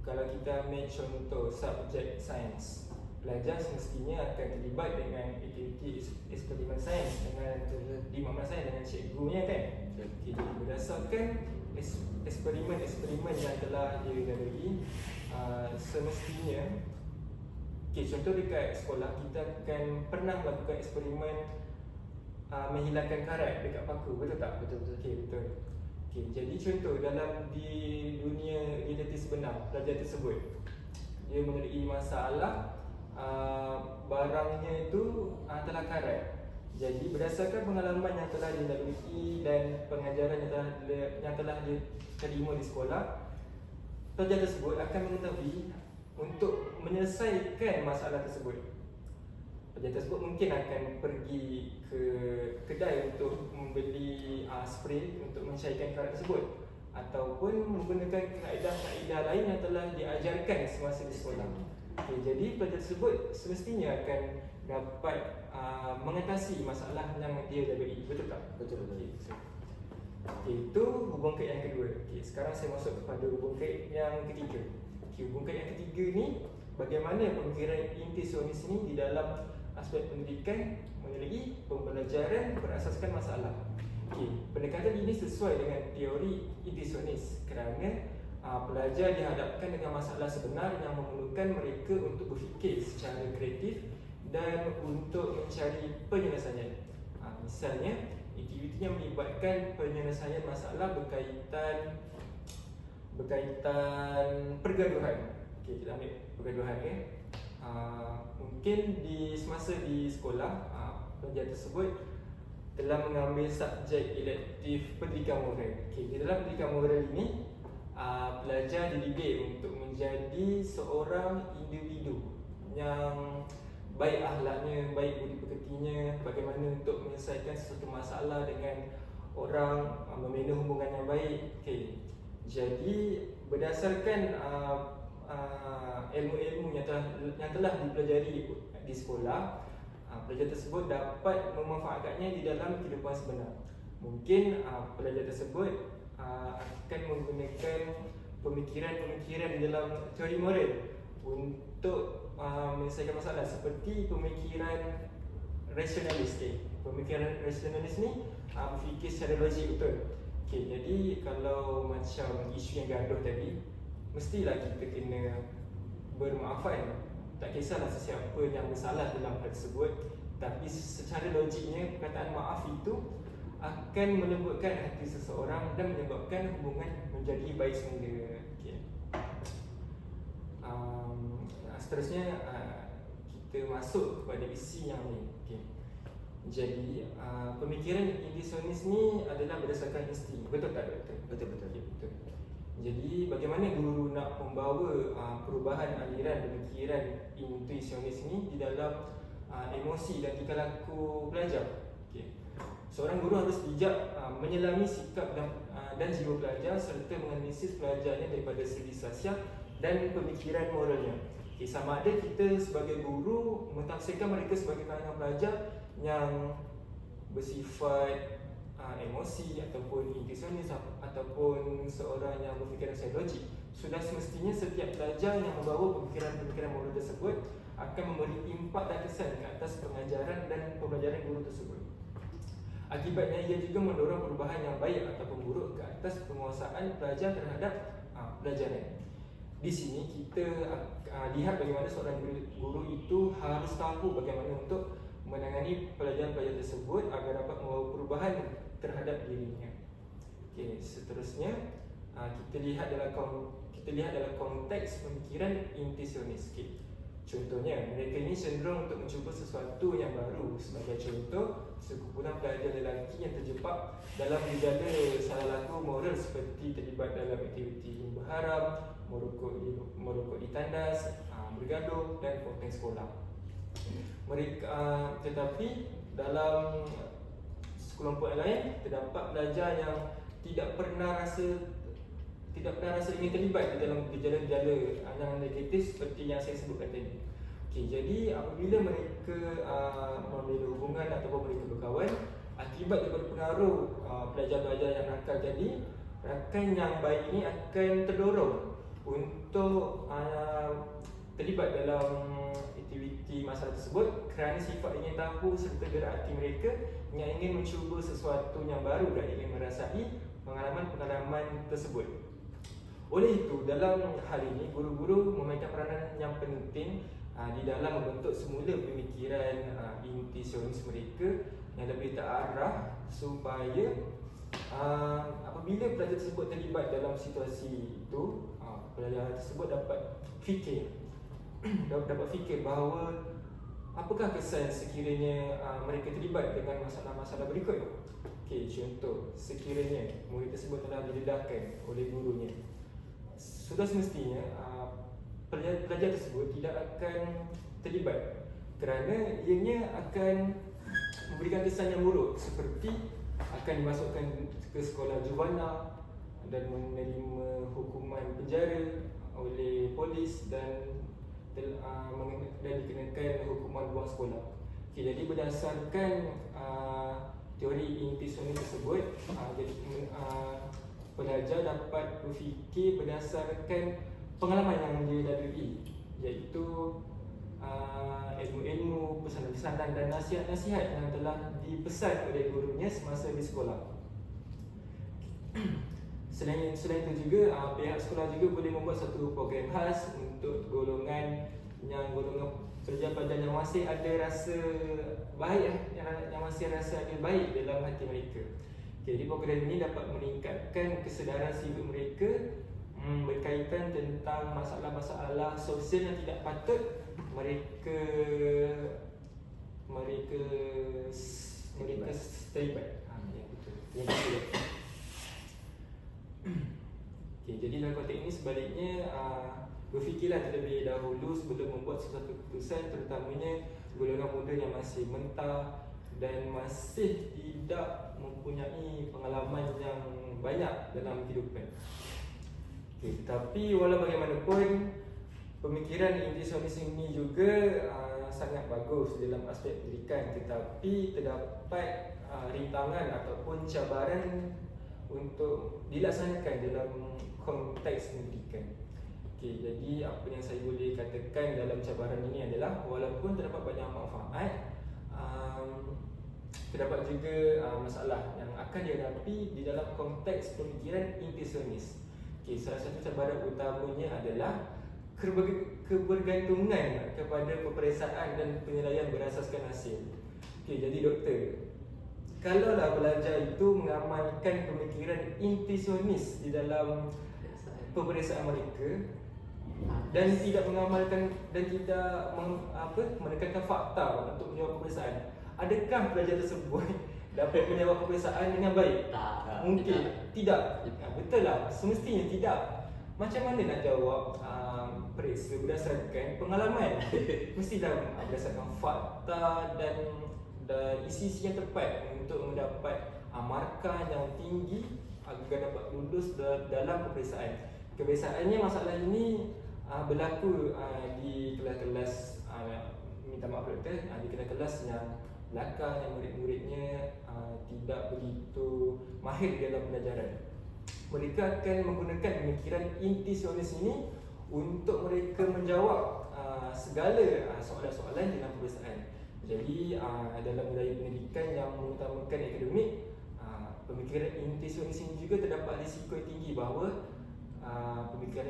S3: kalau kita ambil contoh subjek sains, pelajar semestinya akan terlibat dengan aktiviti eksperimen sains di makna sains dengan cikgunya kan. Jadi berdasarkan eksperimen yang telah dia lalui, semestinya contoh dekat sekolah kita akan pernah melakukan eksperimen menghilangkan karat dekat paku. Betul tak? Betul. Betul. Jadi contoh dalam di dunia realiti sebenar, pelajar tersebut dia melalui masalah barangnya itu telah karat. Jadi berdasarkan pengalaman yang telah dilalui dan pengajaran yang telah diterima di sekolah, pelajar tersebut akan mengetahui untuk menyelesaikan masalah tersebut. Pelajar tersebut mungkin akan pergi ke kedai untuk membeli spray untuk mencairkan karat tersebut, ataupun menggunakan kaedah-kaedah lain yang telah diajarkan semasa di sekolah. Jadi pelajar tersebut semestinya akan dapat mengatasi masalah yang dia lalui. Betul tak? Betul. Itu hubung kait yang kedua. Sekarang saya masuk kepada hubung kait yang ketiga. Hubung kait yang ketiga ni, bagaimana pemikiran intuisionis ni di dalam aspek pendidikan melalui pembelajaran berasaskan masalah. Pendekatan ini sesuai dengan teori intuisionis kerana pelajar dihadapkan dengan masalah sebenar yang memerlukan mereka untuk berfikir secara kreatif dan untuk mencari penyelesaian. Misalnya, aktiviti yang melibatkan penyelesaian masalah berkaitan pergaduhan. Kita ambil pergaduhan ya. Mungkin di semasa di sekolah, pelajar tersebut telah mengambil subjek elektif pendidikan moral. Di dalam pendidikan moral ini, pelajar dididik untuk menjadi seorang individu yang baik akhlaknya, baik budi pekertinya, bagaimana untuk menyelesaikan sesuatu masalah dengan orang, membina hubungan yang baik. Jadi berdasarkan ilmu-ilmu yang telah dipelajari di sekolah, pelajar tersebut dapat memanfaatkannya di dalam kehidupan sebenar. Mungkin pelajar tersebut akan menggunakan pemikiran-pemikiran di dalam teori moral untuk menyelesaikan masalah, seperti pemikiran rasionalis. Pemikiran rasionalis ni berfikir secara logik betul. Jadi kalau macam isu yang gaduh tadi, mestilah kita kena bermaafan. Tak kisahlah sesiapa yang bersalah dalam hal tersebut, tapi secara logiknya perkataan maaf itu akan melembutkan hati seseorang dan menyebabkan hubungan menjadi baik semula. Seterusnya kita masuk kepada isi yang ni. Jadi pemikiran individualis ni adalah berdasarkan insting. Betul tak doktor?
S2: Betul.
S3: Betul. Jadi bagaimana guru nak membawa perubahan aliran pemikiran intuisionis ni di dalam emosi dan tingkah laku pelajar? Seorang guru harus bijak menyelami sikap dan jiwa pelajar serta menganalisis pelajarnya daripada segi sosial dan pemikiran moralnya. Sama ada kita sebagai guru mentafsirkan mereka sebagai kalangan pelajar yang bersifat emosi ataupun intuisionis ataupun seorang yang berfikiran secara logik. Sudah semestinya setiap pelajar yang membawa pemikiran-pemikiran moral tersebut akan memberi impak dan kesan ke atas pengajaran dan pembelajaran guru tersebut. Akibatnya ia juga mendorong perubahan yang baik ataupun buruk ke atas penguasaan pelajar terhadap pelajaran. Di sini kita lihat bagaimana seorang guru itu harus tahu bagaimana untuk menangani pelajar-pelajar tersebut agar dapat membawa perubahan terhadap dirinya. Seterusnya kita lihat dalam konteks pemikiran intuisionis. Contohnya, mereka ini cenderung untuk mencuba sesuatu yang baru. Sebagai contoh, sekumpulan pelajar lelaki yang terjebak dalam gejala salah laku moral seperti terlibat dalam aktiviti himba haram, merokok di tandas, bergaduh dan konten sekolah. Tetapi dalam sekelompok yang lain terdapat pelajar yang tidak pernah rasa ingin terlibat di dalam gejala-gejala yang negatif seperti yang saya sebutkan tadi. Jadi apabila mereka membina hubungan ataupun mereka berkawan, akibat daripada pengaruh pelajar-pelajar yang nakal tadi, rakan yang baik ini akan terdorong untuk terlibat dalam aktiviti masalah tersebut kerana sifat ingin tahu serta gerak hati mereka yang ingin mencuba sesuatu yang baru dan ingin merasai pengalaman-pengalaman tersebut. Oleh itu, dalam hal ini guru-guru memainkan peranan yang penting di dalam membentuk semula pemikiran intuisionis mereka yang lebih terarah supaya apabila pelajar tersebut terlibat dalam situasi itu, pelajar tersebut dapat fikir bahawa apakah kesan sekiranya mereka terlibat dengan masalah-masalah berikut. Contoh, sekiranya murid tersebut telah didedahkan oleh gurunya, sudah semestinya pelajar tersebut tidak akan terlibat kerana ianya akan memberikan kesan yang buruk, seperti akan dimasukkan ke sekolah juvana dan menerima hukuman penjara oleh polis dan dikenakan hukuman buang sekolah. Jadi berdasarkan teori intuisionis tersebut, pelajar dapat berfikir berdasarkan pengalaman yang dia lalui, iaitu ilmu-ilmu, pesanan-pesanan dan nasihat-nasihat yang telah dipesan oleh gurunya semasa di sekolah. Selain itu juga, pihak sekolah juga boleh membuat satu program khas untuk golongan pelajar-pelajar yang masih ada rasa baik, yang masih rasa adil baik dalam hati mereka. Jadi program ini dapat meningkatkan kesedaran sivil mereka berkaitan tentang masalah-masalah sosial yang tidak patut mereka terlibat. Yang betul. Jadi dalam konteks ini sebaliknya, berfikirlah terlebih dahulu sebelum membuat sesuatu keputusan, terutamanya golongan muda yang masih mentah dan masih tidak mempunyai pengalaman yang banyak dalam kehidupan. Tapi walau bagaimanapun, pemikiran intuisionis ini juga sangat bagus dalam aspek pendidikan, tetapi terdapat rintangan ataupun cabaran untuk dilaksanakan dalam konteks pendidikan. Okey, jadi apa yang saya boleh katakan dalam cabaran ini adalah walaupun terdapat banyak manfaat, terdapat juga masalah yang akan dihadapi di dalam konteks pemikiran intesionis. Okey, salah satu cabaran utamanya adalah kebergantungan kepada peperiksaan dan penilaian berasaskan hasil. Okey, jadi doktor, kalaulah pelajar itu mengamalkan pemikiran intesionis di dalam peperiksaan mereka dan tidak mengamalkan dan tidak menekankan fakta untuk menjawab peperiksaan, adakah pelajar tersebut dapat menjawab peperiksaan dengan baik?
S1: Tak.
S3: Mungkin tidak. Betul lah, semestinya tidak. Macam mana nak jawab periksa berdasarkan pengalaman? Mestilah berdasarkan fakta dan isi-isi yang tepat untuk mendapat markah yang tinggi agar dapat lulus dalam peperiksaan. Kebiasaannya masalah ini berlaku di kelas-kelas minta maaf doktor, di kelas-kelas yang belakang, yang murid-muridnya tidak begitu mahir dalam pelajaran. Mereka akan menggunakan pemikiran intesionis ini untuk mereka menjawab segala soalan-soalan dalam peperiksaan. Jadi dalam budaya pendidikan yang mengutamakan akademik, pemikiran intesionis ini juga terdapat risiko tinggi bahawa pemikiran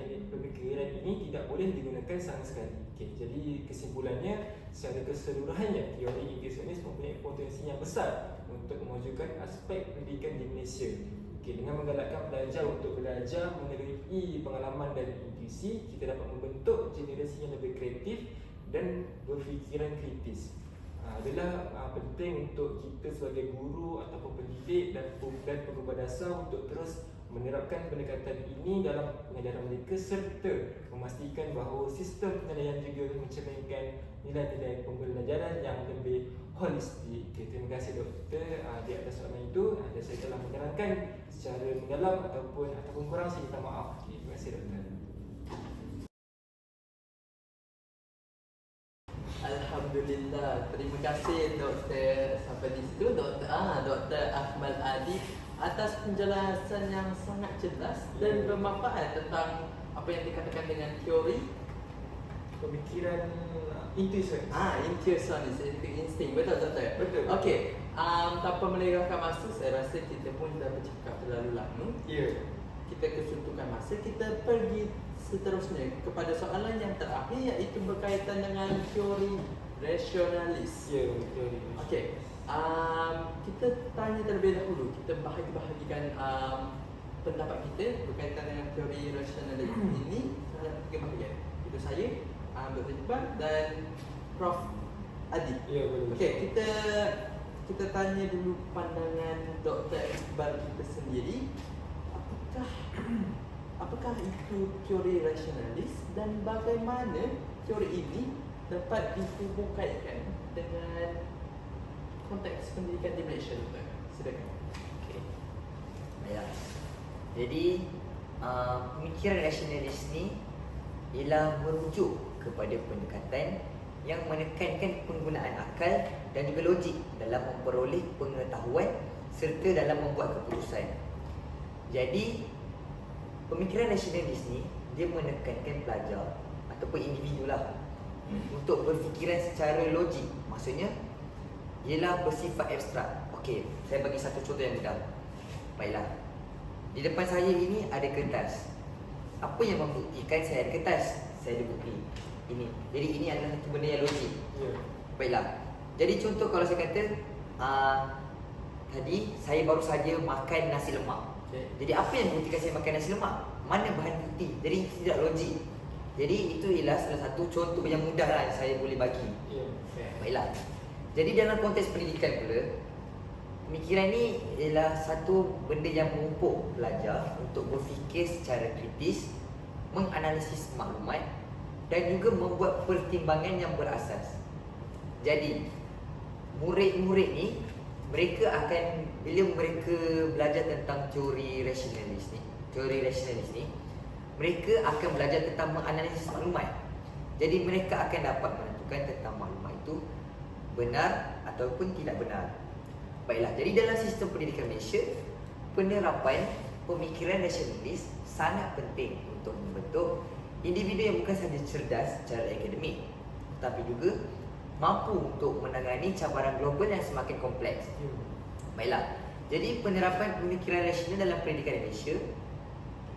S3: ini tidak boleh digunakan sama sekali. Okay, jadi kesimpulannya, secara keseluruhannya teori intesionis mempunyai potensi yang besar untuk memajukan aspek pendidikan di Malaysia. Okay, dengan menggalakkan pelajar untuk belajar menerusi pengalaman dan intuisi, kita dapat membentuk generasi yang lebih kreatif dan berfikiran kritis. Adalah penting untuk kita sebagai guru ataupun pendidik dan pengubah dasar untuk terus menerapkan pendekatan ini dalam pengajaran mereka serta memastikan bahawa sistem penilaian juga mencerminkan nilai-nilai pembelajaran yang lebih holistik. Okay, terima kasih doktor di atas soalan itu. Saya telah menerangkan secara mendalam ataupun kurang, saya minta maaf. Okay, terima kasih doktor.
S1: Alhamdulillah, terima kasih Doktor sampai di situ Dr. Akmal Adi atas penjelasan yang sangat jelas dan bermanfaat tentang apa yang dikatakan dengan teori
S3: Pemikiran intuition.
S1: Intuitionist, insting, betul Doktor?
S3: Betul.
S1: Okey, tanpa melengahkan masa, saya rasa kita pun dah bercakap terlalu lama.
S3: Ya.
S1: Kita kesuntukan masa, kita pergi seterusnya kepada soalan yang terakhir, iaitu berkaitan dengan teori rasionalis.
S3: Ya, teori.
S1: Okey, kita tanya terlebih dahulu, kita bahagikan pendapat kita berkaitan dengan teori rasionalis ini dalam 3 bahagian. Itu saya, Dr. Iqbal dan Prof. Adi.
S3: Ya, betul.
S1: Okey, kita tanya dulu pandangan Dr. Iqbal kita sendiri. Apakah itu teori rasionalis dan bagaimana teori ini dapat dihubungkan dengan konteks pendidikan di Malaysia? Silakan.
S2: Okey. Baiklah. Jadi pemikiran rasionalis ni ialah merujuk kepada pendekatan yang menekankan penggunaan akal dan juga logik dalam memperoleh pengetahuan serta dalam membuat keputusan. Jadi pemikiran rasionalis ni dia menekankan pelajar ataupun individu lah untuk berfikiran secara logik. Maksudnya ialah bersifat abstrak. Okey, saya bagi satu contoh yang mudah. Baiklah. Di depan saya ini ada kertas. Apa yang membuktikan saya ada kertas? Saya ada bukti. Ini. Jadi ini adalah satu benda yang logik.
S3: Ya.
S2: Baiklah. Jadi contoh kalau saya kata tadi saya baru saja makan nasi lemak.
S1: Okay.
S2: Jadi apa yang membuktikan saya makan nasi lemak? Mana bahan bukti? Jadi tidak logik. Jadi itu ialah salah satu contoh yang mudah lah saya boleh bagi.
S3: Ya.
S2: Baiklah. Jadi dalam konteks pendidikan pula, pemikiran ni ialah satu benda yang memupuk pelajar untuk berfikir secara kritis, menganalisis maklumat dan juga membuat pertimbangan yang berasas. Jadi murid-murid ni mereka akan, bila mereka belajar tentang teori rasionalis ni, mereka akan belajar tentang menganalisis maklumat. Jadi mereka akan dapat menentukan menentukan tentang maklumat itu benar ataupun tidak benar. Baiklah, jadi dalam sistem pendidikan Malaysia, penerapan pemikiran rasionalis sangat penting untuk membentuk individu yang bukan sahaja cerdas secara akademik, tetapi juga mampu untuk menangani cabaran global yang semakin kompleks. Baiklah, jadi penerapan pemikiran rasional dalam pendidikan Malaysia,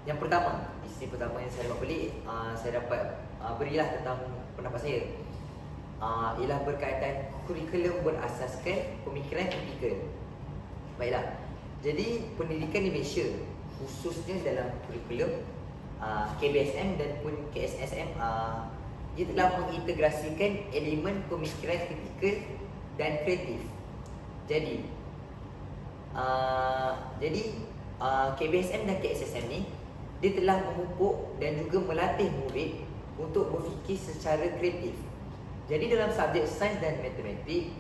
S2: yang pertama, istilah pertama yang saya dapat beli, saya dapat berilah tentang pendapat saya, ialah berkaitan kurikulum berasaskan pemikiran kritikal. Baiklah, jadi pendidikan di Malaysia khususnya dalam kurikulum KBSM dan pun KSSM, dia telah mengintegrasikan elemen pemikiran kritikal dan kreatif. Jadi KBSM dan KSSM ni dia telah memupuk dan juga melatih murid untuk berfikir secara kreatif. Jadi dalam subjek sains dan matematik,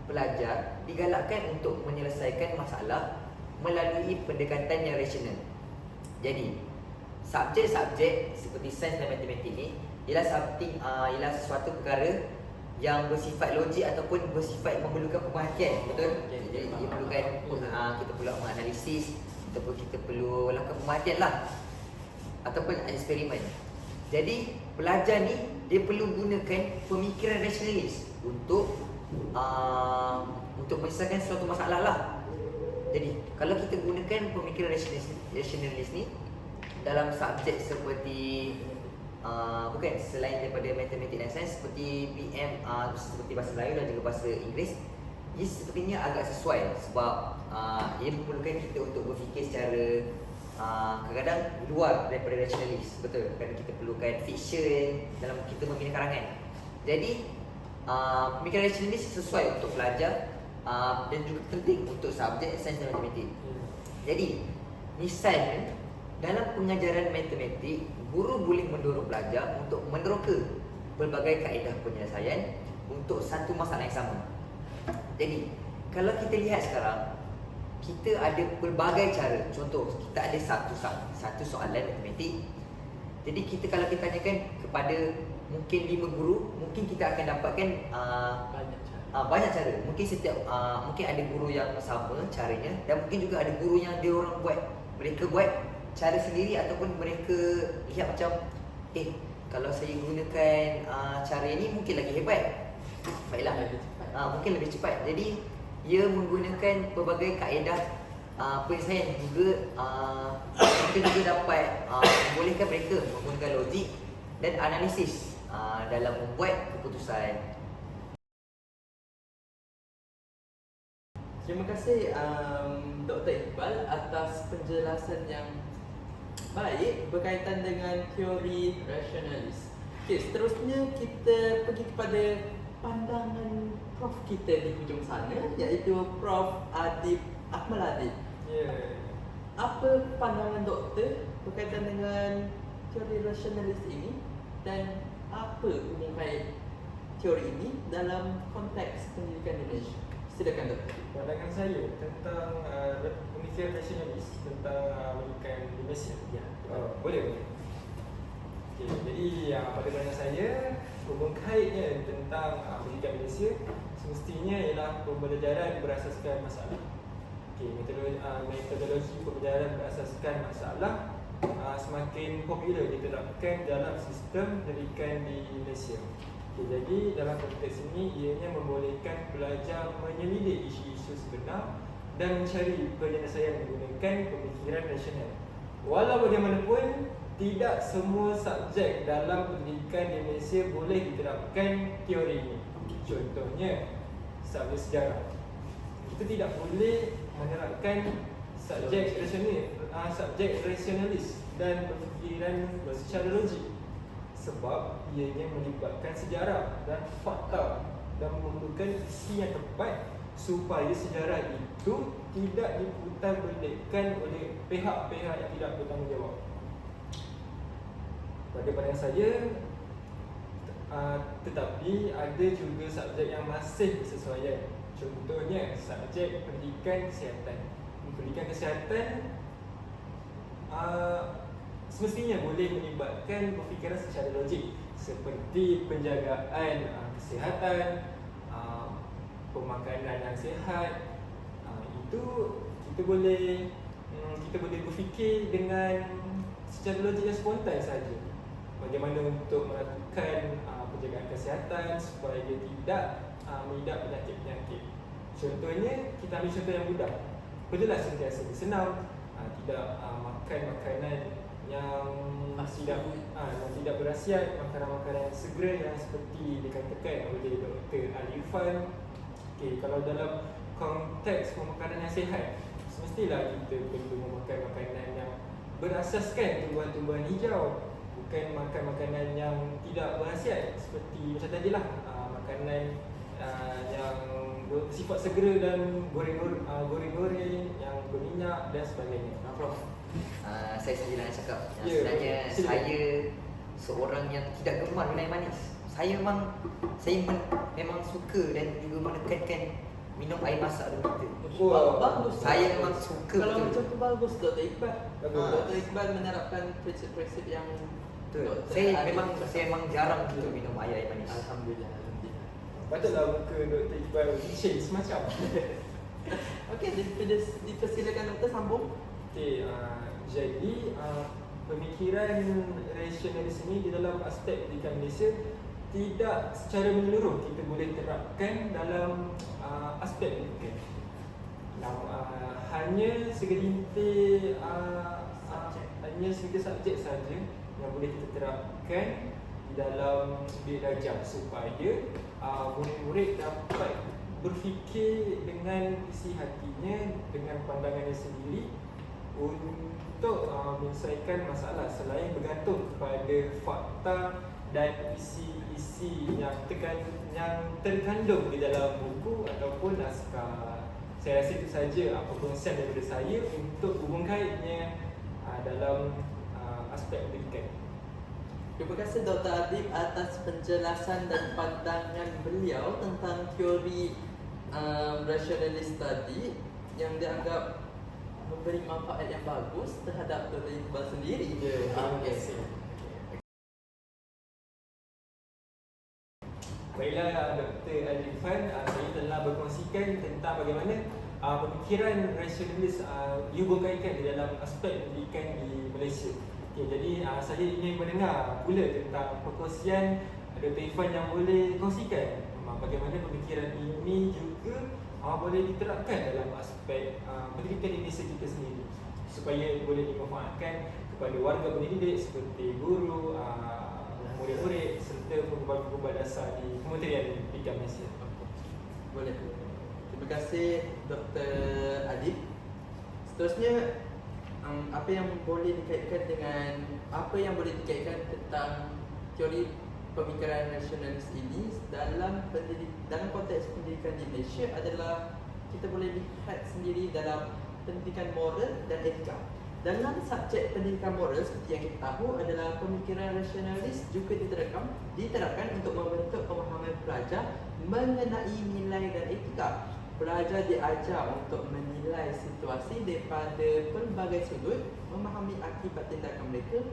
S2: pelajar digalakkan untuk menyelesaikan masalah melalui pendekatan yang rasional. Jadi subjek-subjek seperti sains dan matematik ni ialah sesuatu perkara yang bersifat logik ataupun bersifat memerlukan pemerhatian, betul? Jadi dia perlukan kita perlu menganalisis, kita perlu lakukan pemerhatian lah, ataupun eksperimen. Jadi pelajar ni dia perlu gunakan pemikiran rasionalis untuk menyelesaikan suatu masalah lah. Jadi kalau kita gunakan pemikiran rasionalis ni dalam subjek seperti bukan selain daripada matematik dan sains seperti PM, seperti bahasa Melayu dan juga bahasa Inggeris, ia sepertinya agak sesuai sebab ia memerlukan kita untuk berfikir secara kadang-kadang luar daripada rasionalis, betul? Kerana kita perlukan fiction dalam kita membina karangan. Jadi pemikiran rasionalis sesuai untuk pelajar dan juga penting untuk subjek sains dan matematik. Jadi misalnya dalam pengajaran matematik, guru boleh mendorong pelajar untuk meneroka pelbagai kaedah penyelesaian untuk satu masalah yang sama. Jadi kalau kita lihat sekarang, kita ada pelbagai cara. Contoh, kita ada satu soalan matematik. Jadi kalau kita tanyakan kepada mungkin 5 guru, mungkin kita akan dapatkan banyak cara. Mungkin mungkin ada guru yang sama caranya, dan mungkin juga ada guru yang mereka buat cara sendiri, ataupun mereka lihat macam kalau saya gunakan cara ini mungkin lagi hebat. Baiklah, mungkin lebih cepat. Jadi ia menggunakan pelbagai kaedah penyelesaian juga. Kita juga dapat membolehkan mereka menggunakan logik dan analisis dalam membuat keputusan.
S1: Terima kasih Dr. Iqbal atas penjelasan yang baik berkaitan dengan teori rasionalis. Okey, seterusnya kita pergi kepada pandangan Prof kita di hujung sana, iaitu Prof Adib Akmal Adib. Apa pandangan doktor berkaitan dengan teori rasionalis ini dan apa hubungan kait teori ini dalam konteks pendidikan Indonesia? Silakan doktor.
S3: Pandangan saya tentang pemikiran rasionalis tentang pendidikan di Malaysia. Boleh. Okay, jadi pada pandangan saya, hubung kaitnya tentang pendidikan Malaysia semestinya ialah pembelajaran berasaskan masalah. Metodologi pembelajaran berasaskan masalah semakin popular diterapkan dalam sistem pendidikan di Malaysia. Jadi dalam konteks ini, ianya membolehkan pelajar menyelidik isu-isu sebenar dan mencari penyelesaian menggunakan pemikiran rasional. Walau bagaimanapun, tidak semua subjek dalam pendidikan di Malaysia boleh diterapkan teori ini. Contohnya, subjek sejarah. Kita tidak boleh menerapkan subjek rasionalis dan berfikiran secara logik, sebab ianya melibatkan sejarah dan fakta dan memerlukan isi yang tepat supaya sejarah itu tidak diputarbalikkan oleh pihak-pihak yang tidak bertanggungjawab. Pada pandangan saya, tetapi ada juga subjek yang masih bersesuaian. Contohnya subjek pendidikan kesihatan. Pendidikan kesihatan semestinya boleh melibatkan berfikiran secara logik, seperti penjagaan kesihatan, pemakanan yang sihat. Itu kita boleh berfikir dengan secara logik yang spontan saja. Bagaimana untuk melakukan penjagaan kesihatan supaya dia tidak mengidap penyakit-penyakit. Contohnya, kita ambil contoh yang mudah. Perlulah sentiasa bersenam, tidak makan makanan yang tidak berkhasiat, makanan-makanan yang segera yang seperti dikatakan oleh Dr. Alifan. Kalau dalam konteks pemakanan yang sihat, semestilah kita perlu memakan makanan yang berasaskan tumbuhan-tumbuhan hijau, bukan makan makanan yang tidak berkhasiat seperti macam tadilah, makanan yang bersifat segera dan goreng-goreng yang berminyak dan sebagainya.
S2: Prof, saya saja nak cakap
S3: Ya,
S2: sebenarnya
S3: sila.
S2: saya seorang yang tidak gemar minum air manis. Saya memang suka dan juga menekankan minum air masak dulu kita.
S1: Bagus.
S2: Saya memang suka
S1: Kalau
S2: betul.
S1: macam tu bagus Dr. Iqbal.
S3: Bagus.
S1: Dr. Iqbal menerapkan prinsip-prinsip yang
S2: Betul.
S1: Dr.
S2: Saya
S1: Adib
S2: memang jarang untuk minum air manis.
S1: Alhamdulillah.
S3: Patutlah muka Dr. Iqbal change semacam.
S1: Okey, dipersilakan doktor sambung.
S3: Jadi pemikiran rasionalis ini di dalam aspek pendidikan Malaysia tidak secara menyeluruh kita boleh terapkan dalam aspek pendidikan. Hanya segelintir subjek saja yang boleh kita terapkan di dalam bilik darjah supaya murid-murid dapat berfikir dengan isi hatinya, dengan pandangannya sendiri untuk menyelesaikan masalah selain bergantung kepada fakta dan isi-isi yang terkandung di dalam buku ataupun naskah. Saya rasa itu saja perkongsian daripada saya untuk hubung kaitnya dalam aspek pendidikan.
S1: Terima kasih Dr. Adib atas penjelasan dan pandangan beliau tentang teori rasionalis tadi yang dianggap memberi manfaat yang bagus terhadap Dr. Iqbal sendiri.
S3: Terima
S1: Okey.
S3: kasih. Baiklah Dr. Alifan, saya telah berkongsikan tentang bagaimana pemikiran rasionalis dihubungkaitkan di dalam aspek pendidikan di Malaysia. Jadi saya ingin mendengar pula tentang perkongsian Dr. Irfan yang boleh kongsikan bagaimana pemikiran ini juga boleh diterapkan dalam aspek pendidikan di Malaysia kita sendiri supaya boleh dimanfaatkan kepada warga pendidik seperti guru, murid-murid serta pegawai-pegawai dasar di Kementerian Pendidikan Malaysia.
S1: Boleh. Terima kasih Dr. Adib. Seterusnya apa yang boleh dikaitkan tentang teori pemikiran nasionalis ini dalam konteks pendidikan di Malaysia adalah kita boleh lihat sendiri dalam pendidikan moral dan etika. Dalam subjek pendidikan moral seperti yang kita tahu adalah pemikiran rasionalis juga diterapkan untuk membentuk pemahaman pelajar mengenai nilai dan etika. Pelajar diajar untuk menilai situasi daripada pelbagai sudut, memahami akibat tindakan mereka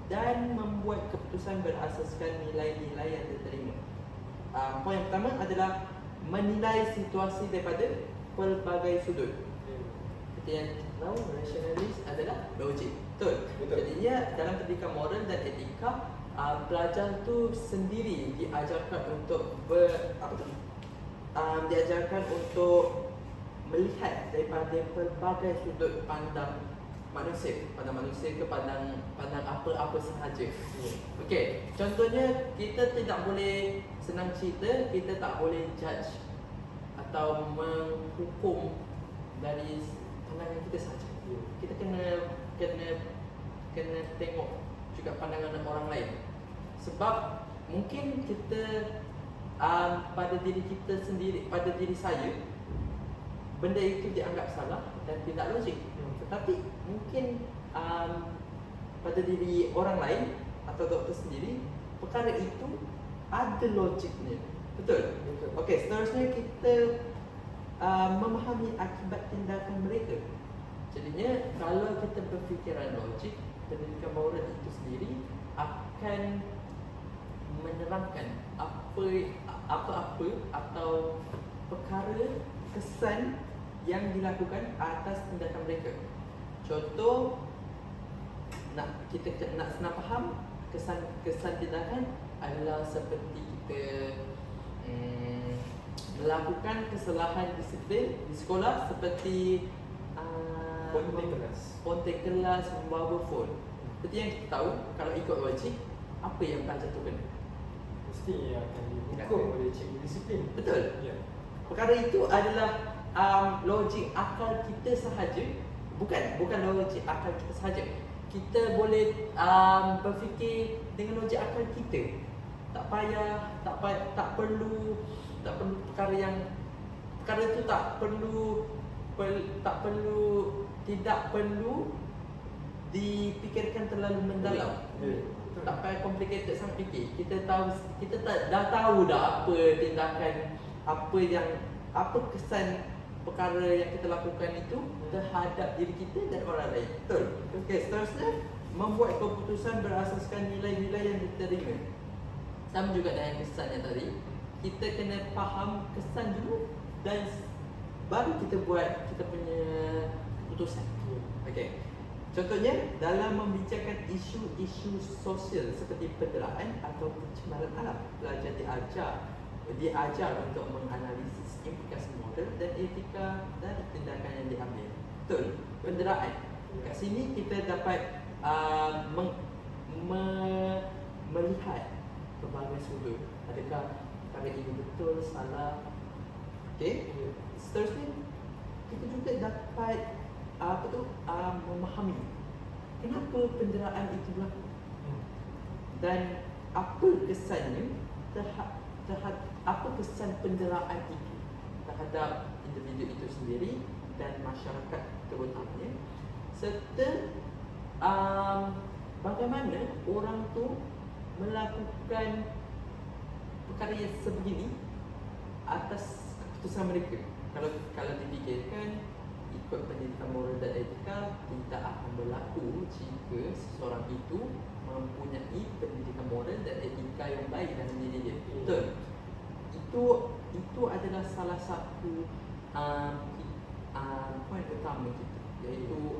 S1: dan membuat keputusan berasaskan nilai-nilai yang diterima. Poin yang pertama adalah menilai situasi daripada pelbagai sudut. Seperti yang kita tahu, rasionalis adalah logik. Betul. Jadinya dalam pendidikan moral dan etika, pelajar tu sendiri diajarkan untuk diajarkan untuk melihat daripada pelbagai sudut pandang manusia ke pandang apa-apa sahaja. Okey, contohnya kita tidak boleh, senang cerita, kita tak boleh judge atau menghukum dari pandangan kita sahaja. Kita kena tengok juga pandangan orang lain. Sebab mungkin kita pada diri kita sendiri, pada diri saya, benda itu dianggap salah dan tidak logik. Tetapi mungkin pada diri orang lain atau doktor sendiri, perkara itu ada logiknya. Betul? Okey, seterusnya kita memahami akibat tindakan mereka. Jadinya kalau kita berfikiran logik, pendidikan moral itu sendiri akan menerangkan apa apa-apa atau perkara kesan yang dilakukan atas tindakan mereka. Contoh, kita nak senang faham, kesan tindakan adalah seperti kita melakukan kesalahan disiplin di sekolah, seperti ponteng kelas, membawa phone. Seperti yang kita tahu, kalau ikut logik, apa yang pelajar tu kena?
S3: Mesti akan dihukum oleh cikgu disiplin.
S1: Betul.
S3: Ya.
S1: Perkara itu adalah logik akal kita sahaja, bukan logik akal kita sahaja. Kita boleh berfikir dengan logik akal kita. Tak perlu perkara itu tidak perlu dipikirkan terlalu mendalam. Tak payah complicated sangat fikir. Kita dah tahu dah apa tindakan, apa kesan perkara yang kita lakukan itu terhadap diri kita dan orang lain. Betul. Okey, seterusnya, membuat keputusan berasaskan nilai-nilai yang diterima. Sama juga dengan kesan yang tadi, kita kena faham kesan dulu dan baru kita buat kita punya keputusan. Okey. Contohnya, dalam membicarakan isu-isu sosial seperti penderaan atau pencemaran alam, pelajar diajar untuk menganalisis implikasi moral dan etika dari tindakan yang diambil. Betul. Penderaan. Kat sini kita dapat melihat pelbagai sudut. Adakah perkara ini betul, salah? Okey. Seterusnya, kita juga dapat memahami kenapa penderaan itu berlaku dan apa kesannya apa kesan penderaan itu terhadap individu itu sendiri dan masyarakat terutamanya, serta bagaimana orang tu melakukan perkara yang sebegini atas keputusan mereka. Kalau dipikirkan ikut pendidikan moral dan etika, tidak akan berlaku jika seseorang itu mempunyai pendidikan moral dan etika yang baik dalam diri dia. Betul. Itu adalah salah satu poin utama kita, iaitu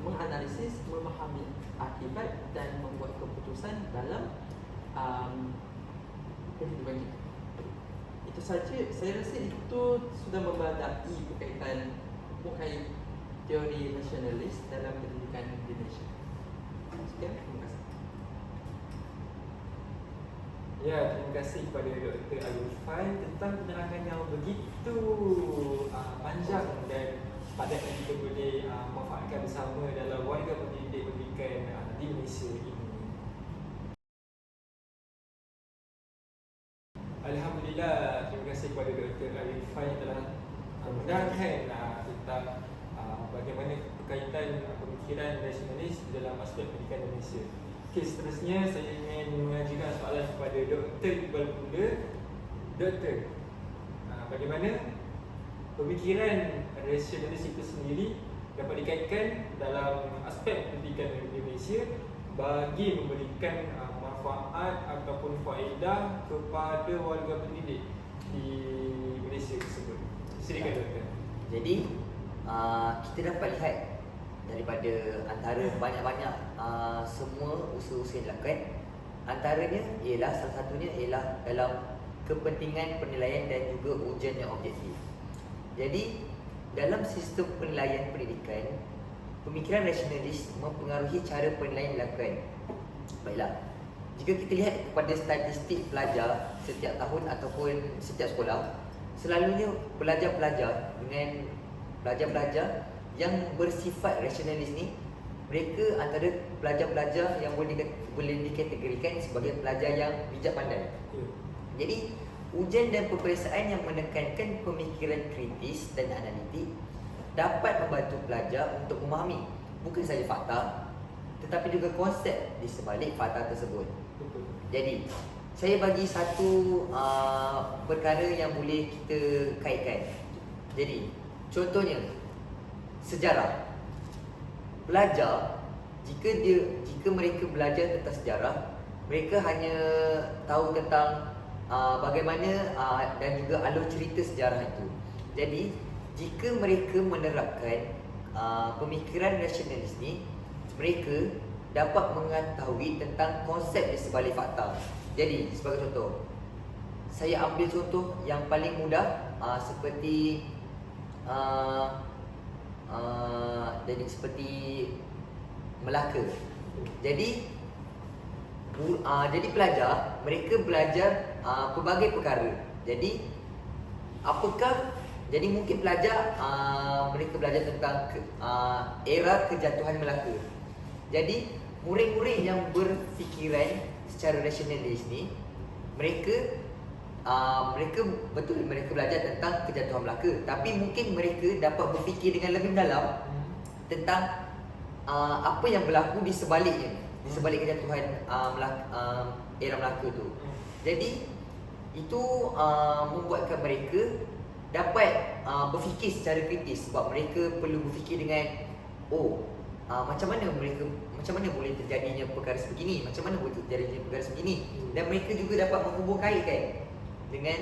S1: menganalisis, memahami akibat dan membuat keputusan dalam kehidupan kita. Itu saja. Saya rasa itu sudah membadai berkaitan teori nasionalis dalam pendidikan di Malaysia. Sekian, terima kasih.
S3: Ya, terima kasih kepada Dr. Arifan tentang penerangan yang begitu panjang dan padat yang kita boleh manfaatkan bersama dalam warga pendidik pendidikan di Malaysia ini. Alhamdulillah, terima kasih kepada Dr. Arifan yang telah menerangkan tentang bagaimana berkaitan pemikiran nasionalis dalam aspek pendidikan Malaysia. Okey, seterusnya saya ingin mengajukan soalan kepada Dr. Iqbal Pula. Doktor, bagaimana pemikiran rasionalis itu sendiri dapat dikaitkan dalam aspek pendidikan di Malaysia bagi memberikan manfaat ataupun faedah kepada warga pendidik di Malaysia tersebut? Silakan doktor.
S2: Jadi kita dapat lihat daripada antara banyak-banyak semua usaha-usaha yang dilakukan, antaranya ialah salah satunya ialah dalam kepentingan penilaian dan juga ujian yang objektif. Jadi dalam sistem penilaian pendidikan, pemikiran rasionalis mempengaruhi cara penilaian dilakukan. Baiklah, jika kita lihat kepada statistik pelajar setiap tahun ataupun setiap sekolah, selalunya pelajar-pelajar yang bersifat rasionalis ni, mereka antara pelajar-pelajar yang boleh dikategorikan sebagai pelajar yang bijak pandai. Jadi ujian dan peperiksaan yang menekankan pemikiran kritis dan analitik dapat membantu pelajar untuk memahami bukan sahaja fakta tetapi juga konsep di sebalik fakta tersebut. Jadi saya bagi satu perkara yang boleh kita kaitkan. Jadi contohnya sejarah. Pelajar jika mereka belajar tentang sejarah, mereka hanya tahu tentang bagaimana dan juga alur cerita sejarah itu. Jadi jika mereka menerapkan pemikiran rasionalis ni, mereka dapat mengetahui tentang konsep di sebalik fakta. Jadi sebagai contoh, saya ambil contoh yang paling mudah, seperti jadi seperti Melaka. Jadi pelajar, mereka belajar pelbagai perkara. Jadi mungkin pelajar mereka belajar tentang era kejatuhan Melaka. Jadi murid-murid yang berfikiran secara rasionalis ni, mereka belajar tentang kejatuhan Melaka, tapi mungkin mereka dapat berfikir dengan lebih mendalam tentang apa yang berlaku di sebaliknya, di sebalik kejatuhan era Melaka tu. Jadi itu membuatkan mereka dapat berfikir secara kritis, sebab mereka perlu berfikir dengan macam mana boleh terjadinya perkara sebegini, macam mana boleh terjadinya perkara sebegini, dan mereka juga dapat menghubung-kaitkan dengan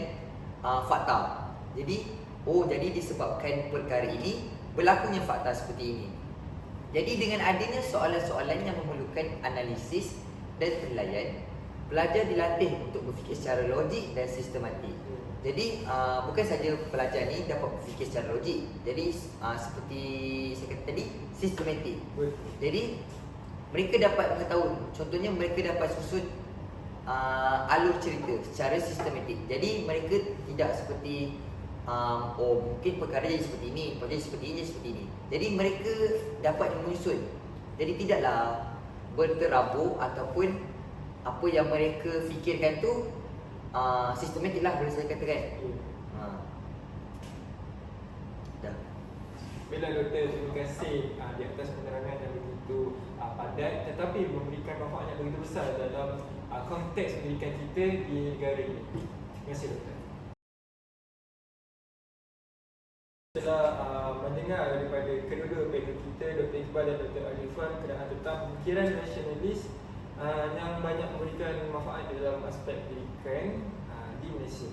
S2: fakta. Jadi jadi disebabkan perkara ini berlakunya fakta seperti ini. Jadi dengan adanya soalan-soalan yang memerlukan analisis dan penilaian, pelajar dilatih untuk berfikir secara logik dan sistematik. Jadi bukan saja pelajar ni dapat berfikir secara logik, jadi seperti saya kata tadi, sistematik. Jadi mereka dapat mengetahui, contohnya mereka dapat susun alur cerita secara sistematik. Jadi mereka tidak seperti mungkin perkara jadi seperti ini, perkara seperti ini, seperti ini. Jadi mereka dapat menyusun. Jadi tidaklah berterabur ataupun apa yang mereka fikirkan tu sistematik lah, boleh saya katakan. Dah.
S3: Baiklah Doktor, terima kasih di atas penerangan yang begitu padat tetapi memberikan manfaat yang begitu besar dalam konteks pendidikan kita di negara ini. Terima kasih Doktor. Setelah mendengar daripada kedua-dua panel kita, Dr. Iqbal dan Dr. Arifan, kenaan tentang pemikiran rasionalis yang banyak memberikan manfaat dalam aspek pendidikan di Malaysia.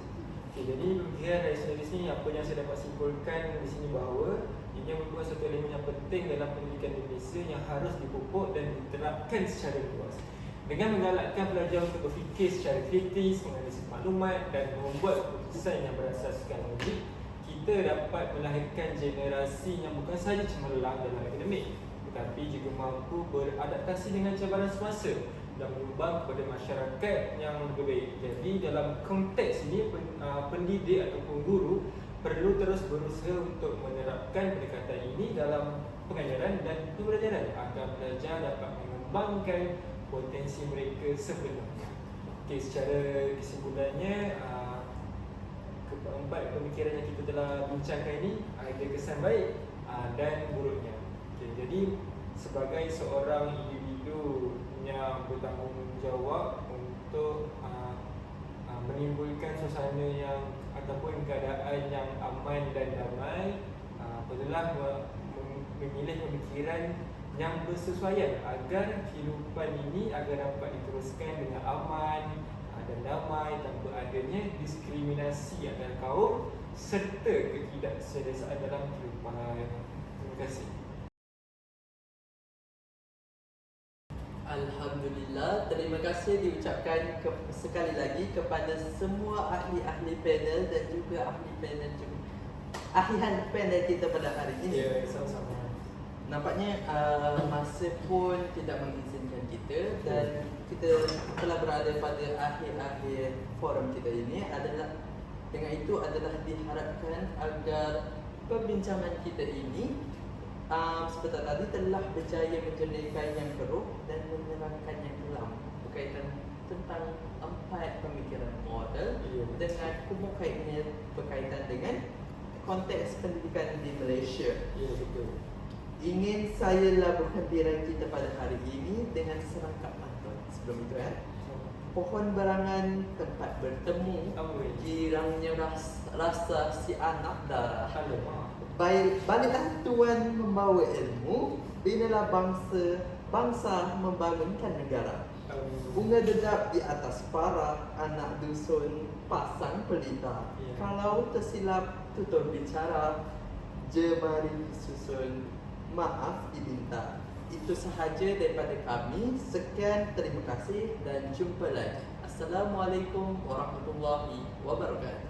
S3: Jadi pemikiran rasionalis ni, apa yang saya dapat simpulkan di sini bahawa ia merupakan satu elemen yang penting dalam pendidikan di Malaysia yang harus dipupuk dan diterapkan secara luas. Dengan menggalakkan pelajar untuk berfikir secara kritis, menganalisis maklumat dan membuat keputusan yang berasaskan logik, kita dapat melahirkan generasi yang bukan sahaja cemerlang dalam akademik, tetapi juga mampu beradaptasi dengan cabaran semasa dan menyumbang kepada masyarakat yang lebih baik. Jadi dalam konteks ini, pendidik ataupun guru perlu terus berusaha untuk menerapkan pendekatan ini dalam pengajaran dan pembelajaran agar pelajar dapat mengembangkan potensi mereka sebenarnya. Okey, secara kesimpulannya, keempat pemikiran yang kita telah bincangkan ini ada kesan baik dan buruknya. Okay, jadi sebagai seorang individu yang bertanggungjawab untuk menimbulkan suasana yang ataupun keadaan yang aman dan damai, perlulah memilih pemikiran yang bersesuaian agar kehidupan ini agar dapat diteruskan dengan aman dan damai tanpa adanya diskriminasi antar kaum serta ketidakselesaan dalam kehidupan. Terima kasih.
S1: Alhamdulillah, terima kasih diucapkan sekali lagi kepada semua ahli-ahli panel dan juga ahli panel kita pada hari ini.
S3: Ya, sama-sama.
S1: Nampaknya masa pun tidak mengizinkan kita dan kita telah berada pada akhir-akhir forum kita ini. Dengan itu adalah diharapkan agar perbincangan kita ini seperti tadi telah berjaya menjernihkan yang keruh dan menerangkan yang kelam berkaitan tentang 4 pemikiran model dengan kemungkinan berkaitan dengan konteks pendidikan di Malaysia.
S3: Ya, betul.
S1: Ingin saya labuhkan tirai kita pada hari ini dengan serangkap pantun. Sebelum itu pohon berangan tempat bertemu, girangnya rasa si anak darah. Baliklah tuan membawa ilmu, binalah bangsa membangunkan negara. Bunga dedap di atas para anak dusun pasang pelita.
S3: Ya.
S1: Kalau tersilap tutur bicara, jemari disusun, maaf diminta. Itu sahaja daripada kami. Sekian, terima kasih dan jumpa lagi. Assalamualaikum warahmatullahi wabarakatuh.